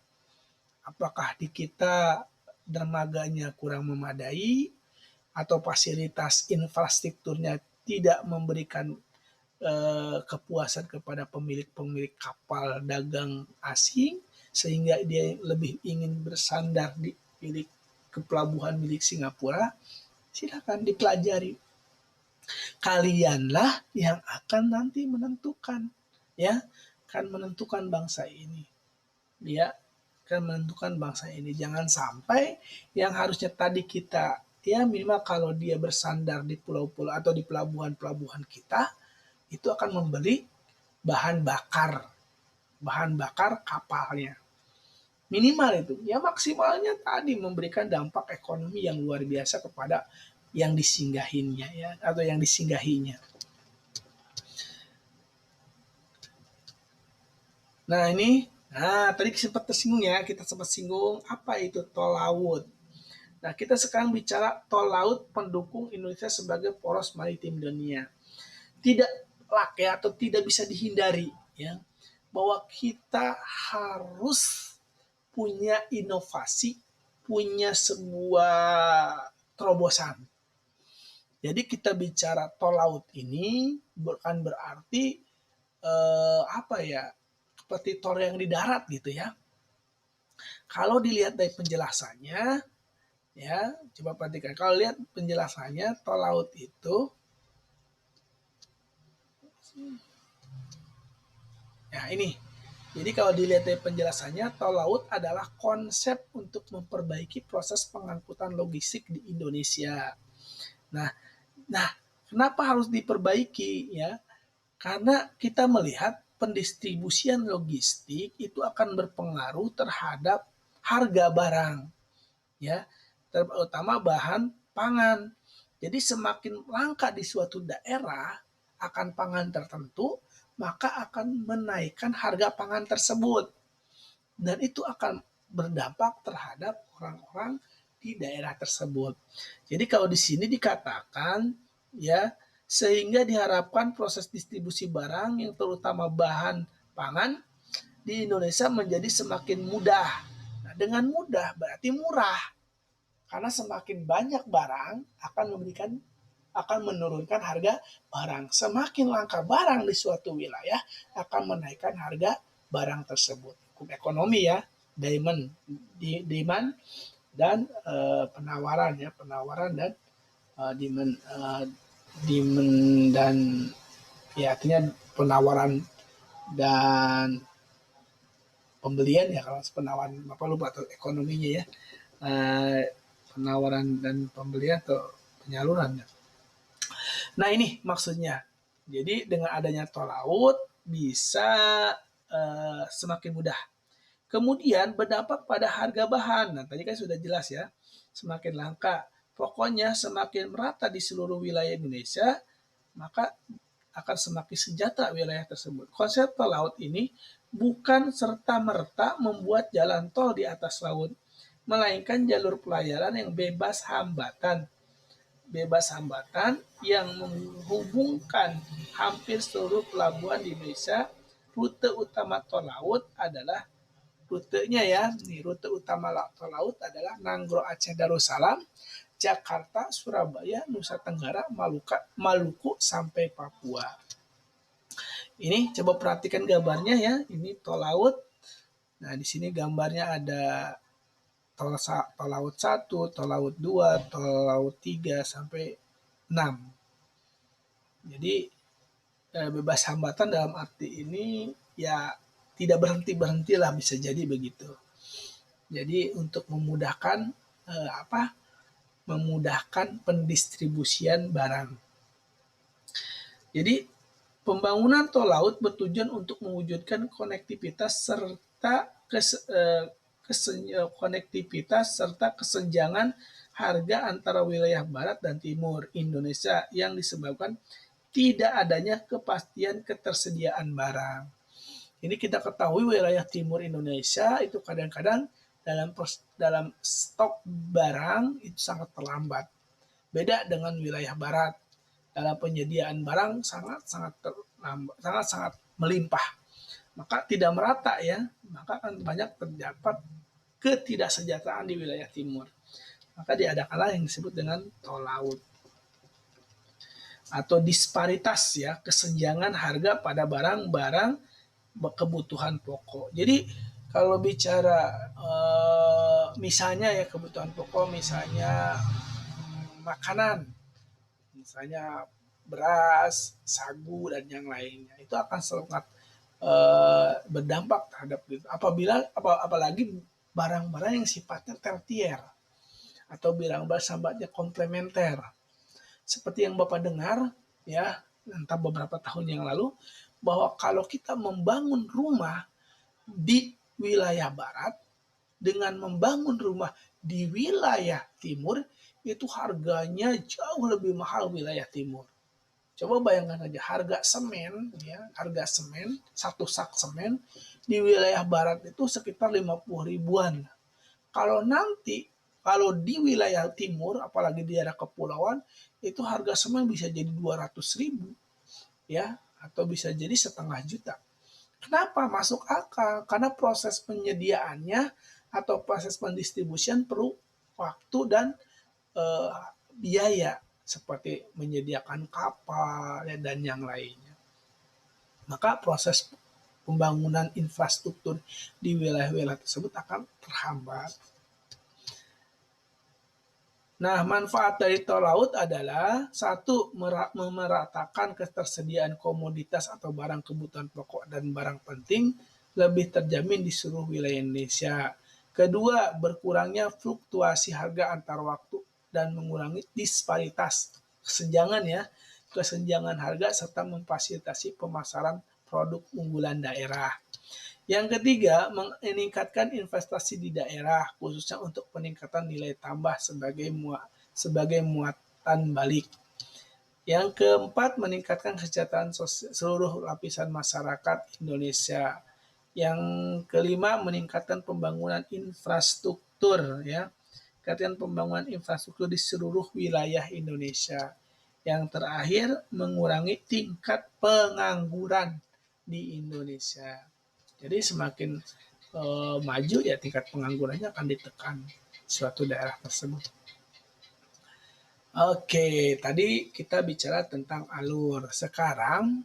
Apakah di kita dermaganya kurang memadai atau fasilitas infrastrukturnya tidak memberikan kepuasan kepada pemilik-pemilik kapal dagang asing sehingga dia lebih ingin bersandar di ke pelabuhan milik Singapura. Silakan dipelajari. Kalianlah yang akan nanti menentukan, ya, akan menentukan bangsa ini, ya, akan menentukan bangsa ini. Jangan sampai yang harusnya tadi kita, ya, minimal kalau dia bersandar di pulau-pulau atau di pelabuhan-pelabuhan kita, itu akan membeli bahan bakar kapalnya. Minimal itu, ya maksimalnya tadi memberikan dampak ekonomi yang luar biasa kepada yang disinggahinya ya atau yang disinggahinya. Nah ini, tadi sempat tersinggung ya, kita sempat singgung apa itu tol laut. Nah kita sekarang bicara tol laut pendukung Indonesia sebagai poros maritim dunia. Tidak lak ya, atau tidak bisa dihindari ya, bahwa kita harus punya inovasi, punya sebuah terobosan. Jadi kita bicara tol laut ini bukan berarti apa ya, seperti tol yang di darat gitu ya. Kalau dilihat dari penjelasannya, ya coba perhatikan. Kalau lihat penjelasannya, tol laut itu, ya ini. Jadi kalau dilihat dari penjelasannya, tol laut adalah konsep untuk memperbaiki proses pengangkutan logistik di Indonesia. Nah, kenapa harus diperbaiki ya? Karena kita melihat pendistribusian logistik itu akan berpengaruh terhadap harga barang, ya, terutama bahan pangan. Jadi semakin langka di suatu daerah akan pangan tertentu, maka akan menaikkan harga pangan tersebut. Dan itu akan berdampak terhadap orang-orang di daerah tersebut. Jadi kalau di sini dikatakan ya, sehingga diharapkan proses distribusi barang yang terutama bahan pangan di Indonesia menjadi semakin mudah. Nah, dengan mudah berarti murah. Karena semakin banyak barang akan menurunkan harga barang. Semakin langka barang di suatu wilayah akan menaikkan harga barang tersebut. Hukum ekonomi ya, demand dan penawaran ya, penawaran dan demand dan ya artinya penawaran dan pembelian ya, kalau penawaran apa lupa atau ekonominya ya, penawaran dan pembelian atau penyaluran ya. Nah ini maksudnya. Jadi dengan adanya tol laut bisa semakin mudah. Kemudian berdampak pada harga bahan. Nah tadi kan sudah jelas ya, semakin langka. Pokoknya semakin merata di seluruh wilayah Indonesia, maka akan semakin sejahtera wilayah tersebut. Konsep tol laut ini bukan serta-merta membuat jalan tol di atas laut, melainkan jalur pelayaran yang bebas hambatan yang menghubungkan hampir seluruh pelabuhan di Indonesia. Rute utama tol laut adalah rutenya ya, nih rute utama tol laut adalah Nanggro Aceh Darussalam, Jakarta, Surabaya, Nusa Tenggara, Maluku sampai Papua. Ini coba perhatikan gambarnya ya, ini tol laut. Nah, di sini gambarnya ada tol laut 1, tol laut 2, tol laut 3 sampai 6. Jadi bebas hambatan dalam arti ini ya tidak berhenti lah, bisa jadi begitu. Jadi untuk memudahkan memudahkan pendistribusian barang. Jadi pembangunan tol laut bertujuan untuk mewujudkan konektivitas serta kesenjangan harga antara wilayah barat dan timur Indonesia yang disebabkan tidak adanya kepastian ketersediaan barang. Ini kita ketahui wilayah timur Indonesia itu kadang-kadang dalam stok barang itu sangat terlambat. Beda dengan wilayah barat, dalam penyediaan barang sangat melimpah. Maka tidak merata ya, maka akan banyak terdapat ketidaksejahteraan di wilayah timur. Maka diadakanlah yang disebut dengan tol laut atau disparitas ya, kesenjangan harga pada barang-barang kebutuhan pokok. Jadi kalau bicara misalnya ya kebutuhan pokok, misalnya makanan, misalnya beras, sagu dan yang lainnya, itu akan sangat berdampak terhadap itu. Apalagi barang-barang yang sifatnya tertier atau barang-barang sifatnya komplementer. Seperti yang Bapak dengar ya, entah beberapa tahun yang lalu, bahwa kalau kita membangun rumah di wilayah barat dengan membangun rumah di wilayah timur, itu harganya jauh lebih mahal wilayah timur. Coba bayangkan aja harga semen ya, harga semen, satu sak semen di wilayah barat itu sekitar 50 ribuan. Kalau di wilayah timur, apalagi di daerah kepulauan, itu harga semen bisa jadi 200 ribu ya, atau bisa jadi setengah juta. Kenapa masuk akal? Karena proses penyediaannya atau proses pendistribusian perlu waktu dan eh, biaya seperti menyediakan kapal ya, dan yang lainnya. Maka proses pembangunan infrastruktur di wilayah-wilayah tersebut akan terhambat. Nah, manfaat dari tol laut adalah satu, memeratakan ketersediaan komoditas atau barang kebutuhan pokok dan barang penting lebih terjamin di seluruh wilayah Indonesia. Kedua, berkurangnya fluktuasi harga antar waktu dan mengurangi disparitas kesenjangan harga serta memfasilitasi pemasaran produk unggulan daerah. Yang ketiga, meningkatkan investasi di daerah, khususnya untuk peningkatan nilai tambah sebagai muatan balik. Yang keempat, meningkatkan kesejahteraan seluruh lapisan masyarakat Indonesia. Yang kelima, meningkatkan pembangunan infrastruktur ya. Meningkatkan pembangunan infrastruktur di seluruh wilayah Indonesia. Yang terakhir, mengurangi tingkat pengangguran di Indonesia. Jadi semakin maju ya tingkat penganggurannya akan ditekan suatu daerah tersebut. Oke, tadi kita bicara tentang alur. Sekarang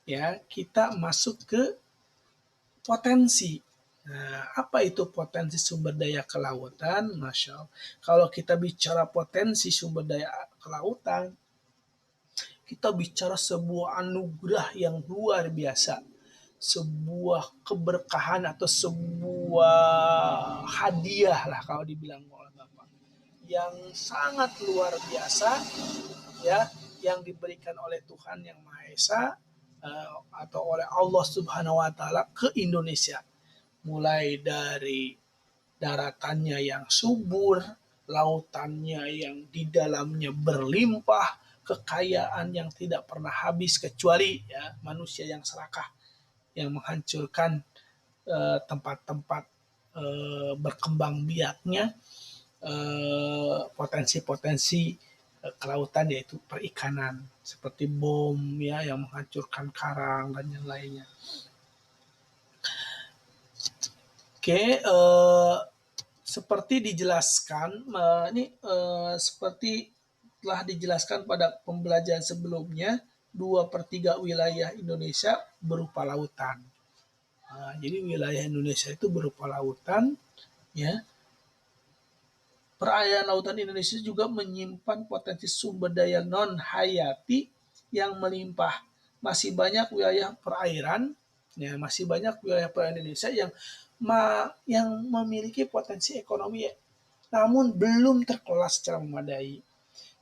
ya kita masuk ke potensi. Nah, apa itu potensi sumber daya kelautan? Masya Allah. Kalau kita bicara potensi sumber daya kelautan, kita bicara sebuah anugerah yang luar biasa, sebuah keberkahan atau sebuah hadiah lah kalau dibilang oleh Bapak, yang sangat luar biasa ya, yang diberikan oleh Tuhan Yang Maha Esa atau oleh Allah Subhanahu wa taala ke Indonesia. Mulai dari daratannya yang subur, lautannya yang di dalamnya berlimpah, kekayaan yang tidak pernah habis, kecuali ya manusia yang serakah yang menghancurkan tempat-tempat berkembang biaknya, potensi-potensi kelautan, yaitu perikanan seperti bom ya yang menghancurkan karang dan yang lainnya. Oke, seperti dijelaskan seperti telah dijelaskan pada pembelajaran sebelumnya, 2/3 wilayah Indonesia berupa lautan. Nah, jadi wilayah Indonesia itu berupa lautan ya. Perairan lautan Indonesia juga menyimpan potensi sumber daya non hayati yang melimpah. Masih banyak wilayah perairan Indonesia yang memiliki potensi ekonomi namun belum terkelola secara memadai.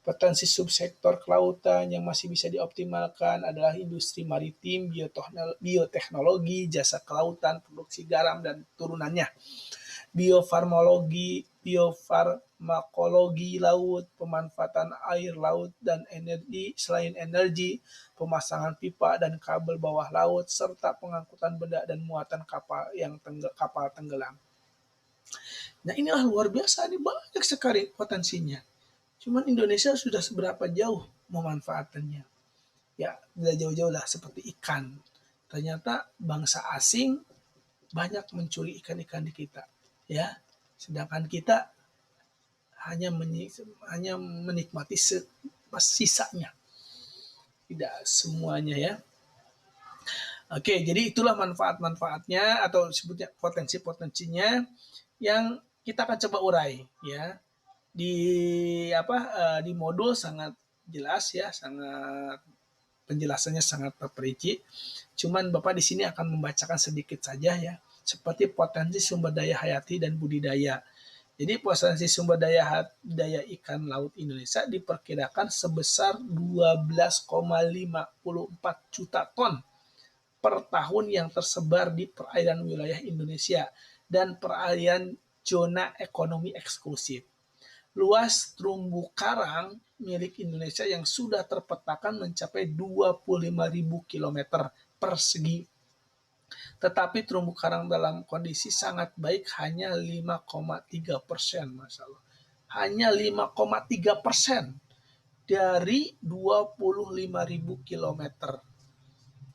Potensi subsektor kelautan yang masih bisa dioptimalkan adalah industri maritim, bioteknologi, jasa kelautan, produksi garam dan turunannya, biofarmakologi laut, pemanfaatan air laut dan energi selain energi, pemasangan pipa dan kabel bawah laut, serta pengangkutan benda dan muatan kapal tenggelam. Nah, inilah luar biasa, ini banyak sekali potensinya. Cuman Indonesia sudah seberapa jauh memanfaatannya? Ya, tidak jauh-jauh lah, seperti ikan. Ternyata bangsa asing banyak mencuri ikan-ikan di kita, ya. Sedangkan kita hanya menikmati sisanya, tidak semuanya ya. Oke, jadi itulah manfaat-manfaatnya atau sebutnya potensi-potensinya yang kita akan coba urai ya. Di modul sangat jelas ya, sangat penjelasannya sangat terperinci. Cuman Bapak di sini akan membacakan sedikit saja ya, seperti potensi sumber daya hayati dan budidaya. Jadi potensi sumber daya ikan laut Indonesia diperkirakan sebesar 12,54 juta ton per tahun yang tersebar di perairan wilayah Indonesia dan perairan zona ekonomi eksklusif. luas terumbu karang milik Indonesia yang sudah terpetakan mencapai 25.000 km persegi. Tetapi terumbu karang dalam kondisi sangat baik hanya 5,3%, Masya Allah. Hanya 5,3% dari 25.000 km.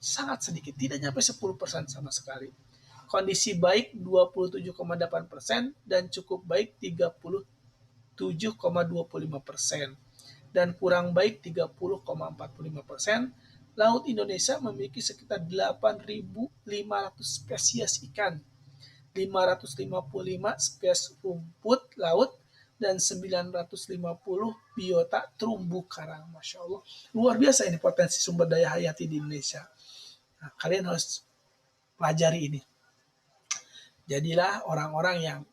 Sangat sedikit, tidak nyampe 10% sama sekali. Kondisi baik 27,8% dan cukup baik 37,25%. Dan kurang baik 30,45%. Laut Indonesia memiliki sekitar 8.500 spesies ikan, 555 spesies rumput laut, dan 950 biota terumbu karang. Masya Allah, luar biasa ini potensi sumber daya hayati di Indonesia. Nah, kalian harus pelajari ini. Jadilah orang-orang yang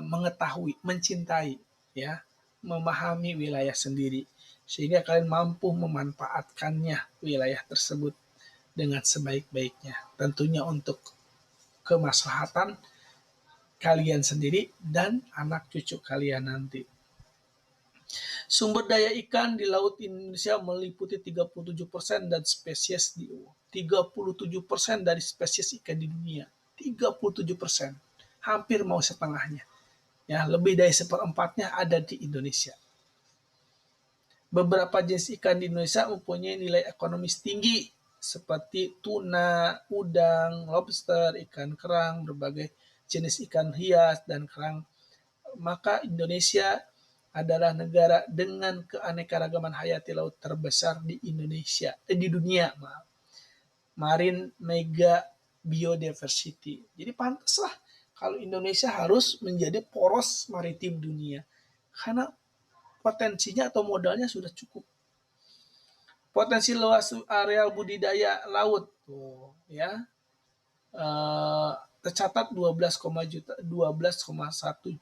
mengetahui, mencintai, ya, memahami wilayah sendiri, sehingga kalian mampu memanfaatkannya wilayah tersebut dengan sebaik-baiknya. Tentunya untuk kemaslahatan kalian sendiri dan anak cucu kalian nanti. Sumber daya ikan di laut Indonesia meliputi 37% dan spesies di 37% dari spesies ikan di dunia. 37%. Hampir mau setengahnya. Ya, lebih dari seperempatnya ada di Indonesia. Beberapa jenis ikan di Indonesia mempunyai nilai ekonomis tinggi seperti tuna, udang, lobster, ikan kerang, berbagai jenis ikan hias dan kerang. Maka Indonesia adalah negara dengan keanekaragaman hayati laut terbesar di Indonesia, di dunia, maaf. Marine Mega Biodiversity. Jadi pantaslah kalau Indonesia harus menjadi poros maritim dunia, karena potensinya atau modalnya sudah cukup. Potensi luas areal budidaya laut, tuh, ya, tercatat 12,1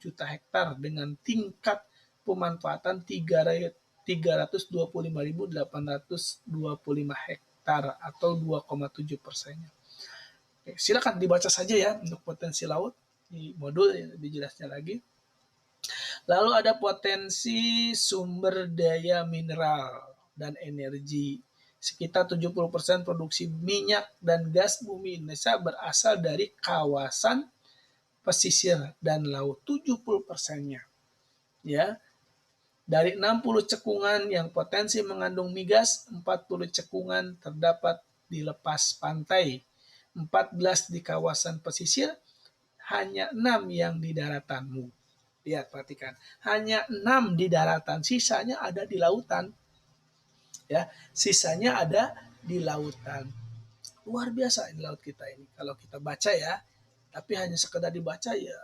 juta hektar dengan tingkat pemanfaatan 325.825 hektar atau 2,7%. Silakan dibaca saja ya untuk potensi laut di modul lebih jelasnya lagi. Lalu ada potensi sumber daya mineral dan energi. Sekitar 70% produksi minyak dan gas bumi Indonesia berasal dari kawasan pesisir dan laut, 70%-nya. Ya. Dari 60 cekungan yang potensi mengandung migas, 40 cekungan terdapat di lepas pantai, 14 di kawasan pesisir, hanya 6 yang di daratanmu. Lihat, perhatikan. Hanya 6 di daratan, sisanya ada di lautan. Ya, sisanya ada di lautan. Luar biasa ini laut kita ini. Kalau kita baca ya, tapi hanya sekedar dibaca ya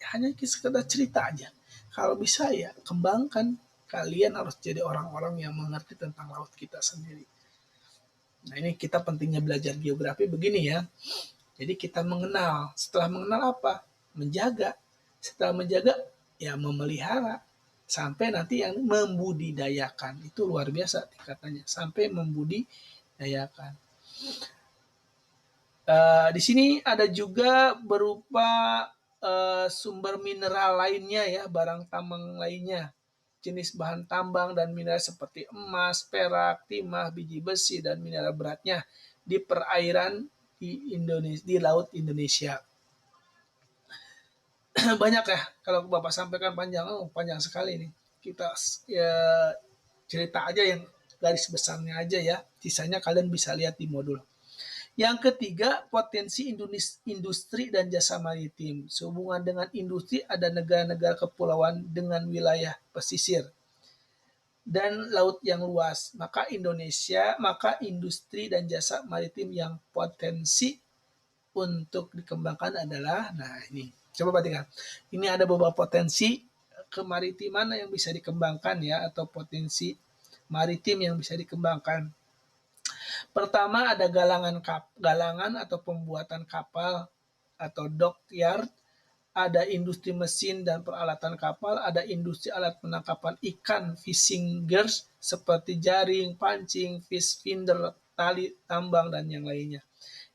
hanya sekedar cerita aja. Kalau bisa ya kembangkan. Kalian harus jadi orang-orang yang mengerti tentang laut kita sendiri. Nah, ini kita pentingnya belajar geografi begini ya. Jadi kita mengenal. Setelah mengenal apa? Menjaga. Setelah menjaga, ya memelihara. Sampai nanti yang membudidayakan. Itu luar biasa tingkatannya. Sampai membudidayakan. Di sini ada juga berupa sumber mineral lainnya ya, barang tambang lainnya. Jenis bahan tambang dan mineral seperti emas, perak, timah, biji besi, dan mineral beratnya di perairan di Indonesia, di laut Indonesia. Banyak ya, kalau Bapak sampaikan panjang, panjang sekali nih. Kita ya cerita aja yang garis besarnya aja ya, sisanya kalian bisa lihat di modul. Yang ketiga, potensi industri dan jasa maritim. Sehubungan dengan industri, ada negara-negara kepulauan dengan wilayah pesisir dan laut yang luas. Maka industri dan jasa maritim yang potensi untuk dikembangkan adalah, nah ini, coba perhatikan. Ini ada beberapa potensi kemaritiman yang bisa dikembangkan ya, atau potensi maritim yang bisa dikembangkan. Pertama ada galangan atau pembuatan kapal atau dockyard, ada industri mesin dan peralatan kapal, ada industri alat penangkapan ikan fishing gears seperti jaring, pancing, fish finder, tali tambang dan yang lainnya.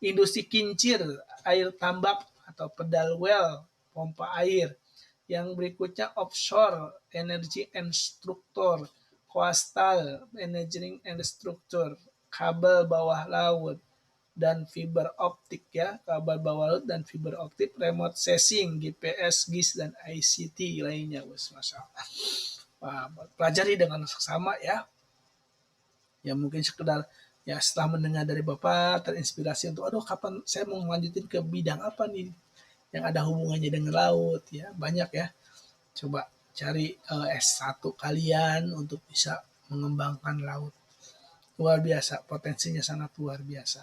Industri kincir, air tambak atau pedal well, pompa air, Yang berikutnya offshore, energy and structure, coastal, engineering and structure, kabel bawah laut, dan fiber optik ya, kabel bawah laut dan fiber optik, remote sensing, GPS, GIS, dan ICT lainnya. Masya Allah. Wah, pelajari dengan seksama ya. Ya mungkin sekedar ya setelah mendengar dari Bapak terinspirasi untuk aduh kapan saya mau melanjutin ke bidang apa nih yang ada hubungannya dengan laut ya, banyak ya. Coba cari S1 kalian untuk bisa mengembangkan laut. Luar biasa, potensinya sangat luar biasa.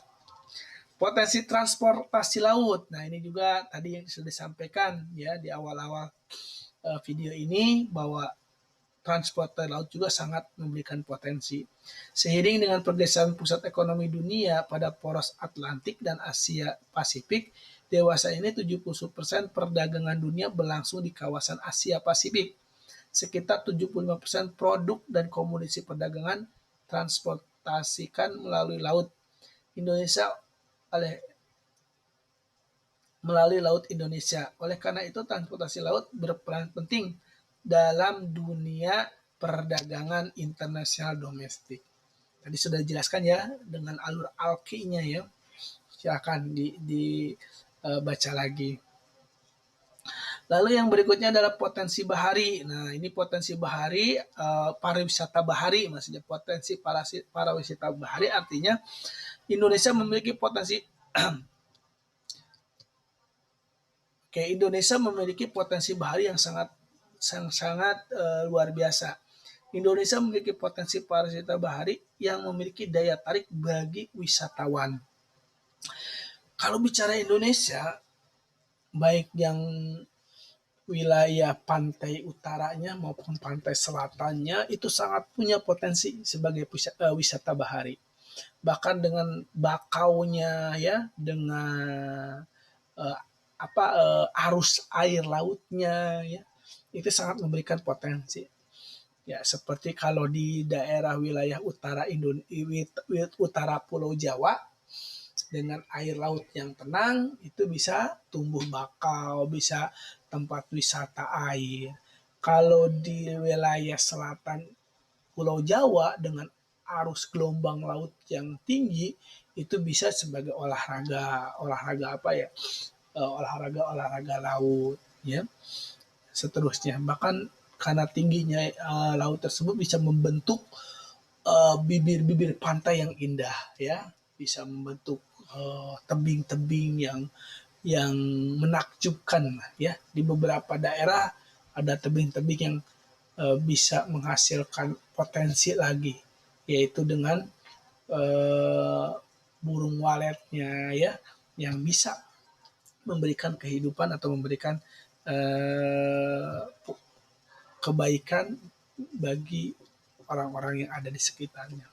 Potensi transportasi laut. Nah, ini juga tadi yang sudah disampaikan ya di awal-awal video ini bahwa transportasi laut juga sangat memberikan potensi. Seiring dengan pergeseran pusat ekonomi dunia pada poros Atlantik dan Asia Pasifik, dewasa ini 70% perdagangan dunia berlangsung di kawasan Asia Pasifik. Sekitar 75% produk dan komoditi perdagangan transportasikan melalui laut. Indonesia melalui laut Indonesia. Oleh karena itu, transportasi laut berperan penting dalam dunia perdagangan internasional domestik. Tadi sudah dijelaskan ya dengan alur alkinya ya. Silakan dibaca lagi. Lalu yang berikutnya adalah potensi bahari. Nah, ini potensi bahari, pariwisata bahari, maksudnya potensi pariwisata bahari artinya Indonesia memiliki potensi Indonesia memiliki potensi bahari yang sangat luar biasa. Indonesia memiliki potensi pariwisata bahari yang memiliki daya tarik bagi wisatawan. Kalau bicara Indonesia, baik yang wilayah pantai utaranya maupun pantai selatannya itu sangat punya potensi sebagai wisata bahari. Bahkan dengan bakaunya ya, dengan arus air lautnya ya, itu sangat memberikan potensi. Ya, seperti kalau di daerah wilayah utara Pulau Jawa dengan air laut yang tenang itu bisa tumbuh bakau, bisa tempat wisata air. Kalau di wilayah selatan Pulau Jawa dengan arus gelombang laut yang tinggi itu bisa sebagai olahraga apa ya, olahraga laut ya, seterusnya. Bahkan karena tingginya laut tersebut bisa membentuk bibir-bibir pantai yang indah ya, bisa membentuk tebing-tebing yang menakjubkan ya. Di beberapa daerah ada tebing-tebing yang bisa menghasilkan potensi lagi, yaitu dengan burung waletnya ya, yang bisa memberikan kehidupan atau memberikan kebaikan bagi orang-orang yang ada di sekitarnya.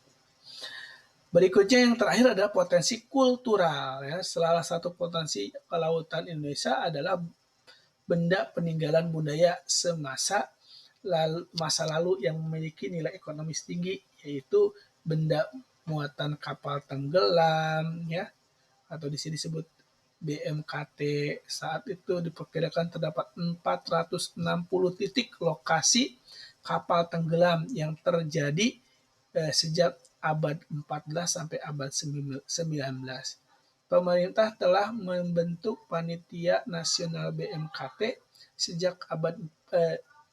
Berikutnya yang terakhir adalah potensi kultural ya. Salah satu potensi kelautan Indonesia adalah benda peninggalan budaya masa lalu yang memiliki nilai ekonomis tinggi, yaitu benda muatan kapal tenggelam ya, atau di sini disebut BMKT. Saat itu diperkirakan terdapat 460 titik lokasi kapal tenggelam yang terjadi sejak abad 14 sampai abad 19. Pemerintah telah membentuk Panitia Nasional BMKT sejak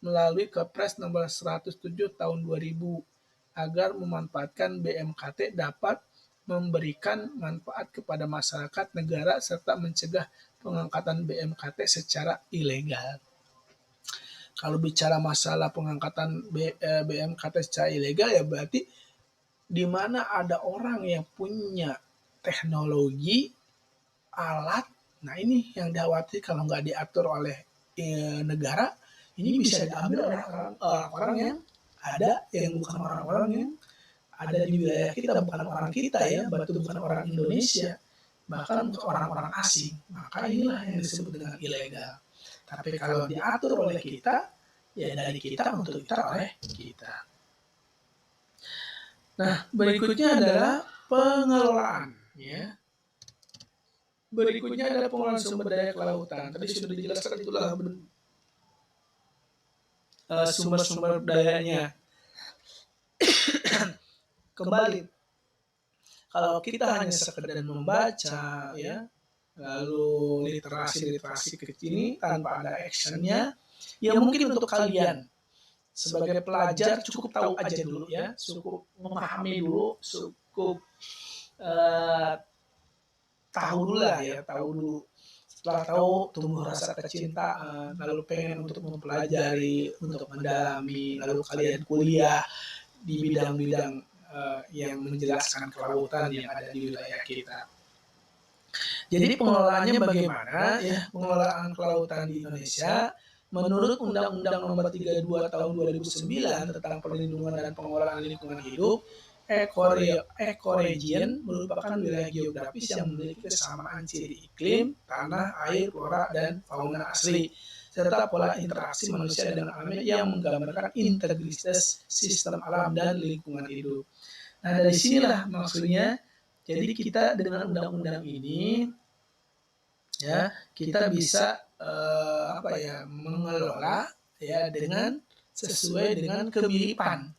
melalui Kepres nomor 107 tahun 2000 agar memanfaatkan BMKT dapat memberikan manfaat kepada masyarakat negara serta mencegah pengangkatan BMKT secara ilegal. Kalau bicara masalah pengangkatan BMKT secara ilegal ya berarti di mana ada orang yang punya teknologi, alat, nah ini yang dikhawatir kalau nggak diatur oleh negara, ini bisa diambil oleh orang-orang yang ada yang bukan orang-orang yang ada di wilayah kita, bukan orang kita ya, batu bukan orang Indonesia, bahkan bukan orang-orang asing. Maka inilah yang disebut dengan ilegal. Tapi kalau diatur oleh kita, ya dari kita untuk kita oleh kita. Nah, berikutnya adalah pengelolaan ya. Berikutnya adalah pengelolaan sumber daya kelautan. Tadi sudah dijelaskan itulah sumber-sumber dayanya. Kembali, kalau kita hanya sekedar membaca ya, lalu literasi kecil ini tanpa ada actionnya, ya mungkin untuk kalian sebagai pelajar cukup tahu aja dulu ya, cukup memahami dulu, cukup tahu dulu lah ya, tahu dulu. Setelah tahu, tumbuh rasa kecintaan, lalu pengen untuk mempelajari, untuk mendalami, lalu kalian kuliah di bidang-bidang yang menjelaskan kelautan yang ada di wilayah kita. Jadi pengelolaannya bagaimana ya? Pengelolaan kelautan di Indonesia menurut Undang-Undang Nomor 32 Tahun 2009 tentang perlindungan dan pengelolaan lingkungan hidup, ekoregion merupakan wilayah geografis yang memiliki kesamaan ciri iklim, tanah, air, flora, dan fauna asli, serta pola interaksi manusia dengan alam yang menggambarkan integritas sistem alam dan lingkungan hidup. Nah, dari sinilah maksudnya, jadi kita dengan undang-undang ini, ya kita bisa mengelola ya dengan sesuai dengan kemiripan.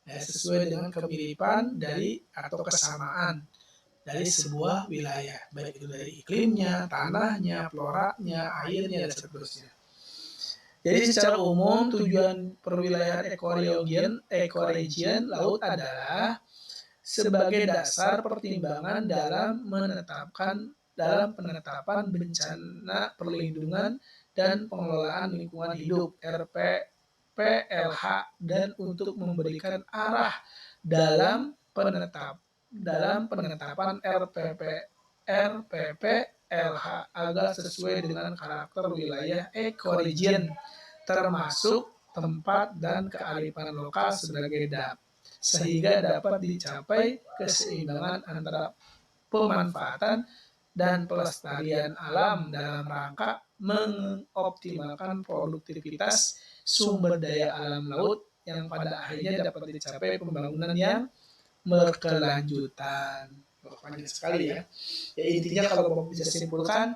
Ya, sesuai dengan kemiripan dari atau kesamaan dari sebuah wilayah, baik itu dari iklimnya, tanahnya, floranya, airnya, dan seterusnya. Jadi secara umum tujuan perwilayahan ekoregion laut adalah sebagai dasar pertimbangan dalam penetapan bencana perlindungan dan pengelolaan lingkungan hidup RPPLH dan untuk memberikan arah dalam penetapan RPPLH agar sesuai dengan karakter wilayah ekoregion termasuk tempat dan kearifan lokal sebagai sehingga dapat dicapai keseimbangan antara pemanfaatan dan pelestarian alam dalam rangka mengoptimalkan produktivitas sumber daya alam laut yang pada akhirnya dapat dicapai pembangunan yang berkelanjutan. Banyak sekali ya. Ya intinya kalau bisa simpulkan,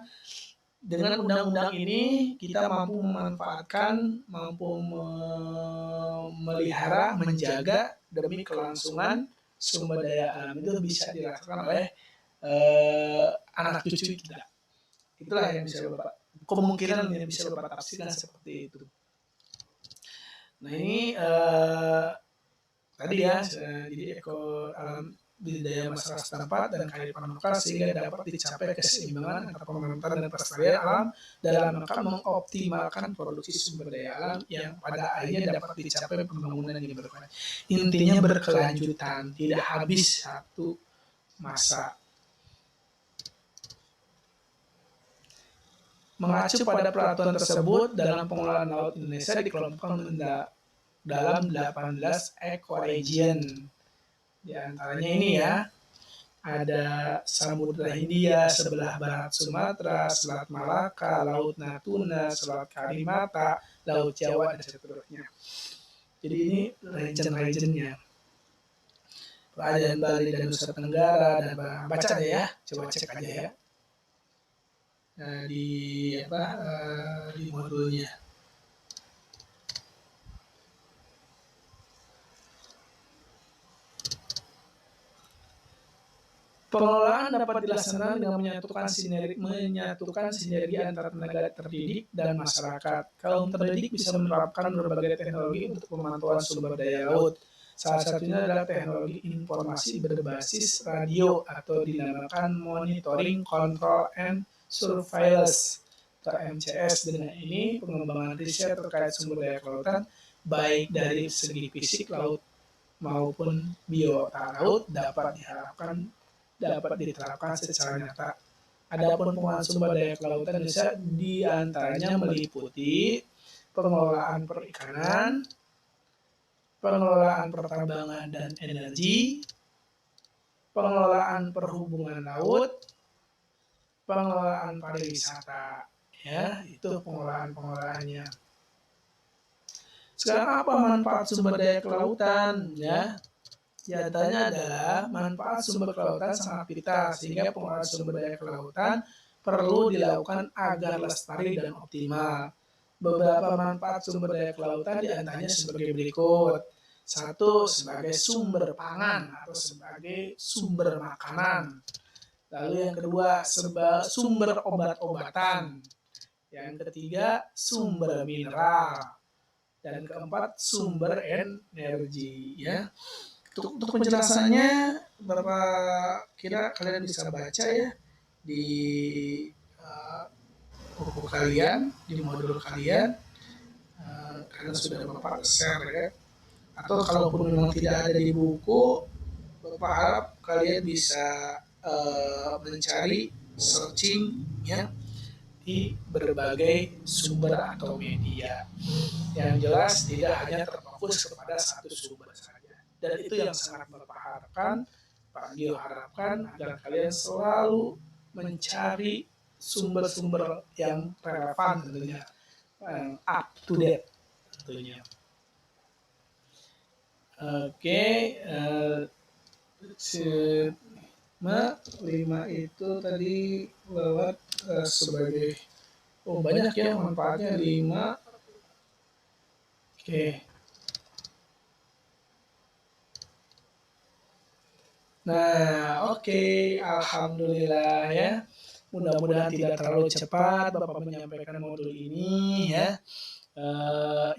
dengan undang-undang ini kita mampu memanfaatkan, mampu memelihara, menjaga demi kelangsungan sumber daya alam itu bisa dirasakan oleh anak cucu kita. Itulah yang bisa Bapak, kemungkinan yang bisa Bapak tafsirkan seperti itu. Nah ini tadi ya, jadi alam budidaya masyarakat setempat dan kearifan lokal sehingga dapat dicapai keseimbangan antara pemanfaatan dan pelestarian alam dalam rangka mengoptimalkan produksi sumber daya alam yang pada akhirnya dapat dicapai pembangunan yang berkelanjutan. Intinya berkelanjutan, tidak habis satu masa. Mengacu pada peraturan tersebut, dalam pengelolaan laut Indonesia dikelompokkan dalam 18 ekoregion. Di antaranya ini ya, ada Samudra Hindia sebelah barat Sumatera, Selat Malaka, Laut Natuna, Selat Karimata, Laut Jawa, dan seterusnya. Jadi ini region-regionnya. Perairan Bali dan Nusa Tenggara, dan baca deh ya, coba cek aja ya. Nah, di modulnya. Pengelolaan dapat dilaksanakan dengan menyatukan sinergi antara tenaga terdidik dan masyarakat. Kaum terdidik bisa menerapkan berbagai teknologi untuk pemantauan sumber daya laut. Salah satunya adalah teknologi informasi berbasis radio atau dinamakan Monitoring, Control, and Surveillance atau MCS. Dengan ini, pengembangan riset terkait sumber daya kelautan, baik dari segi fisik laut maupun biota laut, dapat diterapkan secara nyata. Adapun pengelolaan sumber daya kelautan Indonesia diantaranya meliputi pengelolaan perikanan, pengelolaan pertambangan dan energi, pengelolaan perhubungan laut, pengelolaan pariwisata. Ya, itu pengelolaannya. Sekarang apa manfaat sumber daya kelautan? Ya, di antaranya adalah manfaat sumber kelautan sangat vital sehingga pengelolaan sumber daya kelautan perlu dilakukan agar lestari dan optimal. Beberapa manfaat sumber daya kelautan diantaranya sebagai berikut. Satu, sebagai sumber pangan atau sebagai sumber makanan. Lalu yang kedua, sebagai sumber obat-obatan. Yang ketiga, sumber mineral. Dan keempat, sumber energi. Ya. Untuk penjelasannya, beberapa kira kalian bisa baca ya di buku kalian, di modul kalian, karena sudah Bapak share ya. Atau kalaupun memang tidak ada di buku, Bapak harap kalian bisa mencari searching ya di berbagai sumber atau media. Yang jelas tidak hanya terfokus kepada satu sumber saja. Dan itu yang sangat Bapak harapkan, Pak Gio harapkan agar kalian selalu mencari sumber-sumber yang relevan tentunya, up to date tentunya. Oke, 5 itu tadi lewat sebagai banyak ya manfaatnya 5. Oke. Nah, oke, alhamdulillah ya. Mudah-mudahan tidak terlalu cepat Bapak menyampaikan modul ini ya.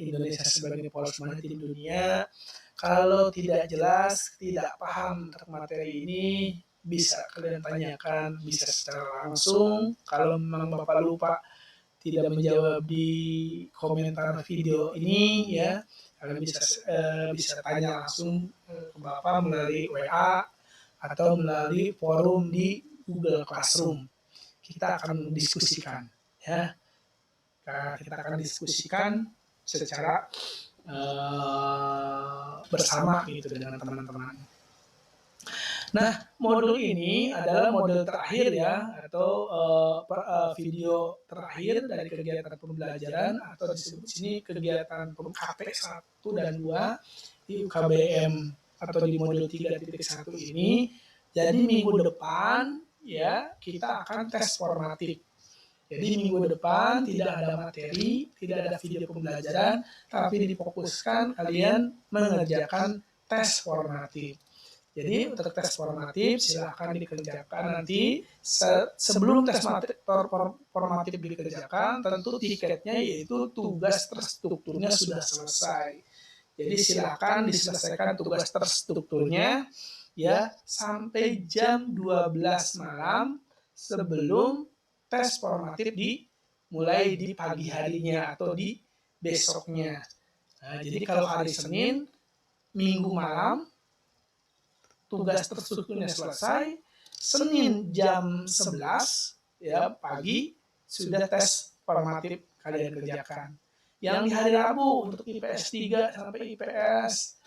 Indonesia sebagai poros maritim dunia. Kalau tidak jelas, tidak paham tentang materi ini, bisa kalian tanyakan, bisa secara langsung. Kalau memang Bapak lupa tidak menjawab di komentar video ini ya, kalian bisa tanya langsung ke Bapak melalui WA atau melalui forum di Google Classroom. Kita akan diskusikan ya. Kita akan diskusikan secara bersama gitu dengan teman-teman. Nah, modul ini adalah modul terakhir ya, atau video terakhir dari kegiatan pembelajaran, atau disebut sini kegiatan KP 1 dan 2 di UKBM atau di modul 3.1 ini. Jadi minggu depan ya kita akan tes formatif. Jadi minggu depan tidak ada materi, tidak ada video pembelajaran, tapi difokuskan kalian mengerjakan tes formatif. Jadi untuk tes formatif silahkan dikerjakan nanti sebelum tes formatif dikerjakan, tentu tiketnya yaitu tugas terstrukturnya sudah selesai. Jadi silahkan diselesaikan tugas terstrukturnya ya sampai jam 12 malam sebelum tes formatif dimulai di pagi harinya atau di besoknya. Nah, jadi kalau hari Senin, Minggu malam, tugas terstrukturnya selesai, Senin jam 11 ya pagi sudah tes formatif kalian kerjakan. Yang di hari Rabu untuk IPS 3 sampai IPS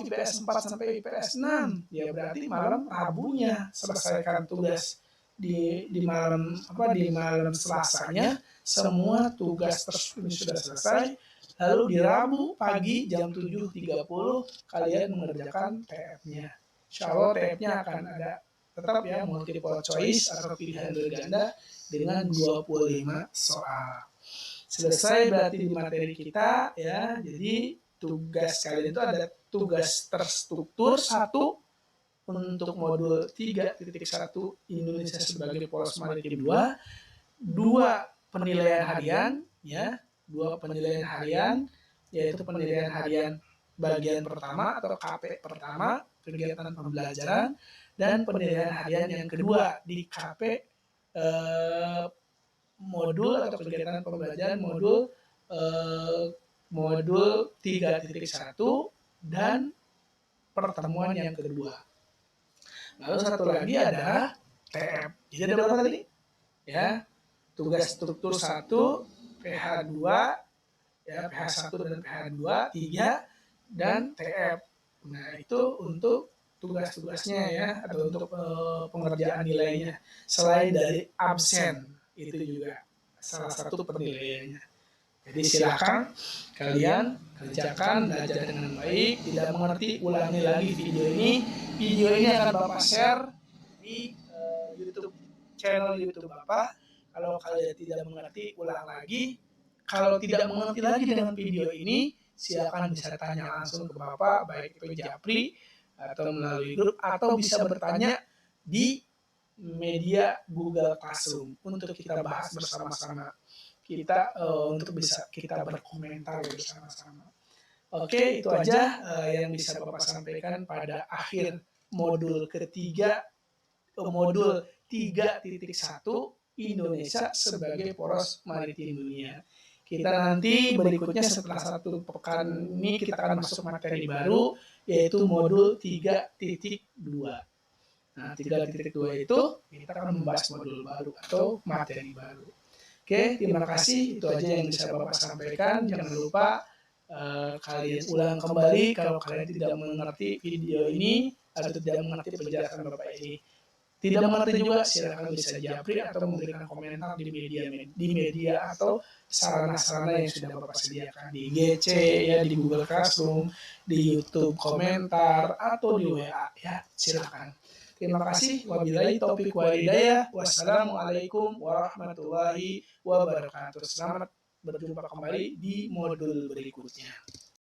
IPS 4 sampai IPS 6 ya berarti malam Rabunya selesaikan tugas di malam Selasanya semua tugas tersebut sudah selesai. Lalu di Rabu pagi jam 7.30 kalian mengerjakan TF-nya. Insya Allah TF-nya akan ada tetap ya multiple choice atau pilihan berganda dengan 25 soal. Selesai berarti di materi kita ya. Jadi tugas kalian itu ada tugas terstruktur 1 untuk modul 3.1 Indonesia sebagai poros maritim 2 penilaian harian ya, 2 penilaian harian yaitu penilaian harian bagian pertama atau KP pertama kegiatan pembelajaran dan penilaian harian yang kedua di KP modul atau kegiatan pembelajaran modul 3.1 dan pertemuan yang kedua. Lalu satu lagi ada TF. Jadi ada berapa tadi? Ya, tugas struktur 1, PH 2, ya PH 1 dan PH 2, 3 dan TF. Nah, itu untuk tugas-tugasnya ya atau untuk pengerjaan nilainya. Selain dari absen, itu juga salah satu penilaiannya. Jadi silakan kalian kerjakan, belajar dengan baik. Tidak mengerti, ulangi lagi video ini. Video ini akan Bapak share di YouTube channel YouTube Bapak. Kalau kalian tidak mengerti, ulang lagi. kalau tidak mengerti lagi dengan video ini, silakan bisa tanya langsung ke Bapak, baik itu Japri atau melalui grup, atau bisa bertanya di media Google Classroom untuk kita bahas bersama-sama. Untuk bisa kita berkomentar bersama-sama. Oke, itu aja yang bisa Bapak sampaikan pada akhir modul ketiga, modul 3.1 Indonesia sebagai poros maritim dunia. Kita nanti berikutnya setelah 1 pekan ini kita akan masuk materi baru, yaitu modul 3.2. Nah, 3.2 itu kita akan membahas modul baru atau materi baru. Oke, terima kasih. Itu aja yang bisa Bapak sampaikan. Jangan lupa kalian ulang kembali kalau kalian tidak mengerti video ini atau tidak mengerti penjelasan Bapak ini. Tidak mengerti juga, silakan bisa japri atau memberikan komentar di media atau sarana-sarana yang sudah Bapak sediakan di GC, ya, di Google Classroom, di YouTube komentar atau di WA, ya, silakan. Terima kasih. Wabillahi taufiq wal hidayah. Wassalamualaikum warahmatullahi wabarakatuh. Selamat berjumpa kembali di modul berikutnya.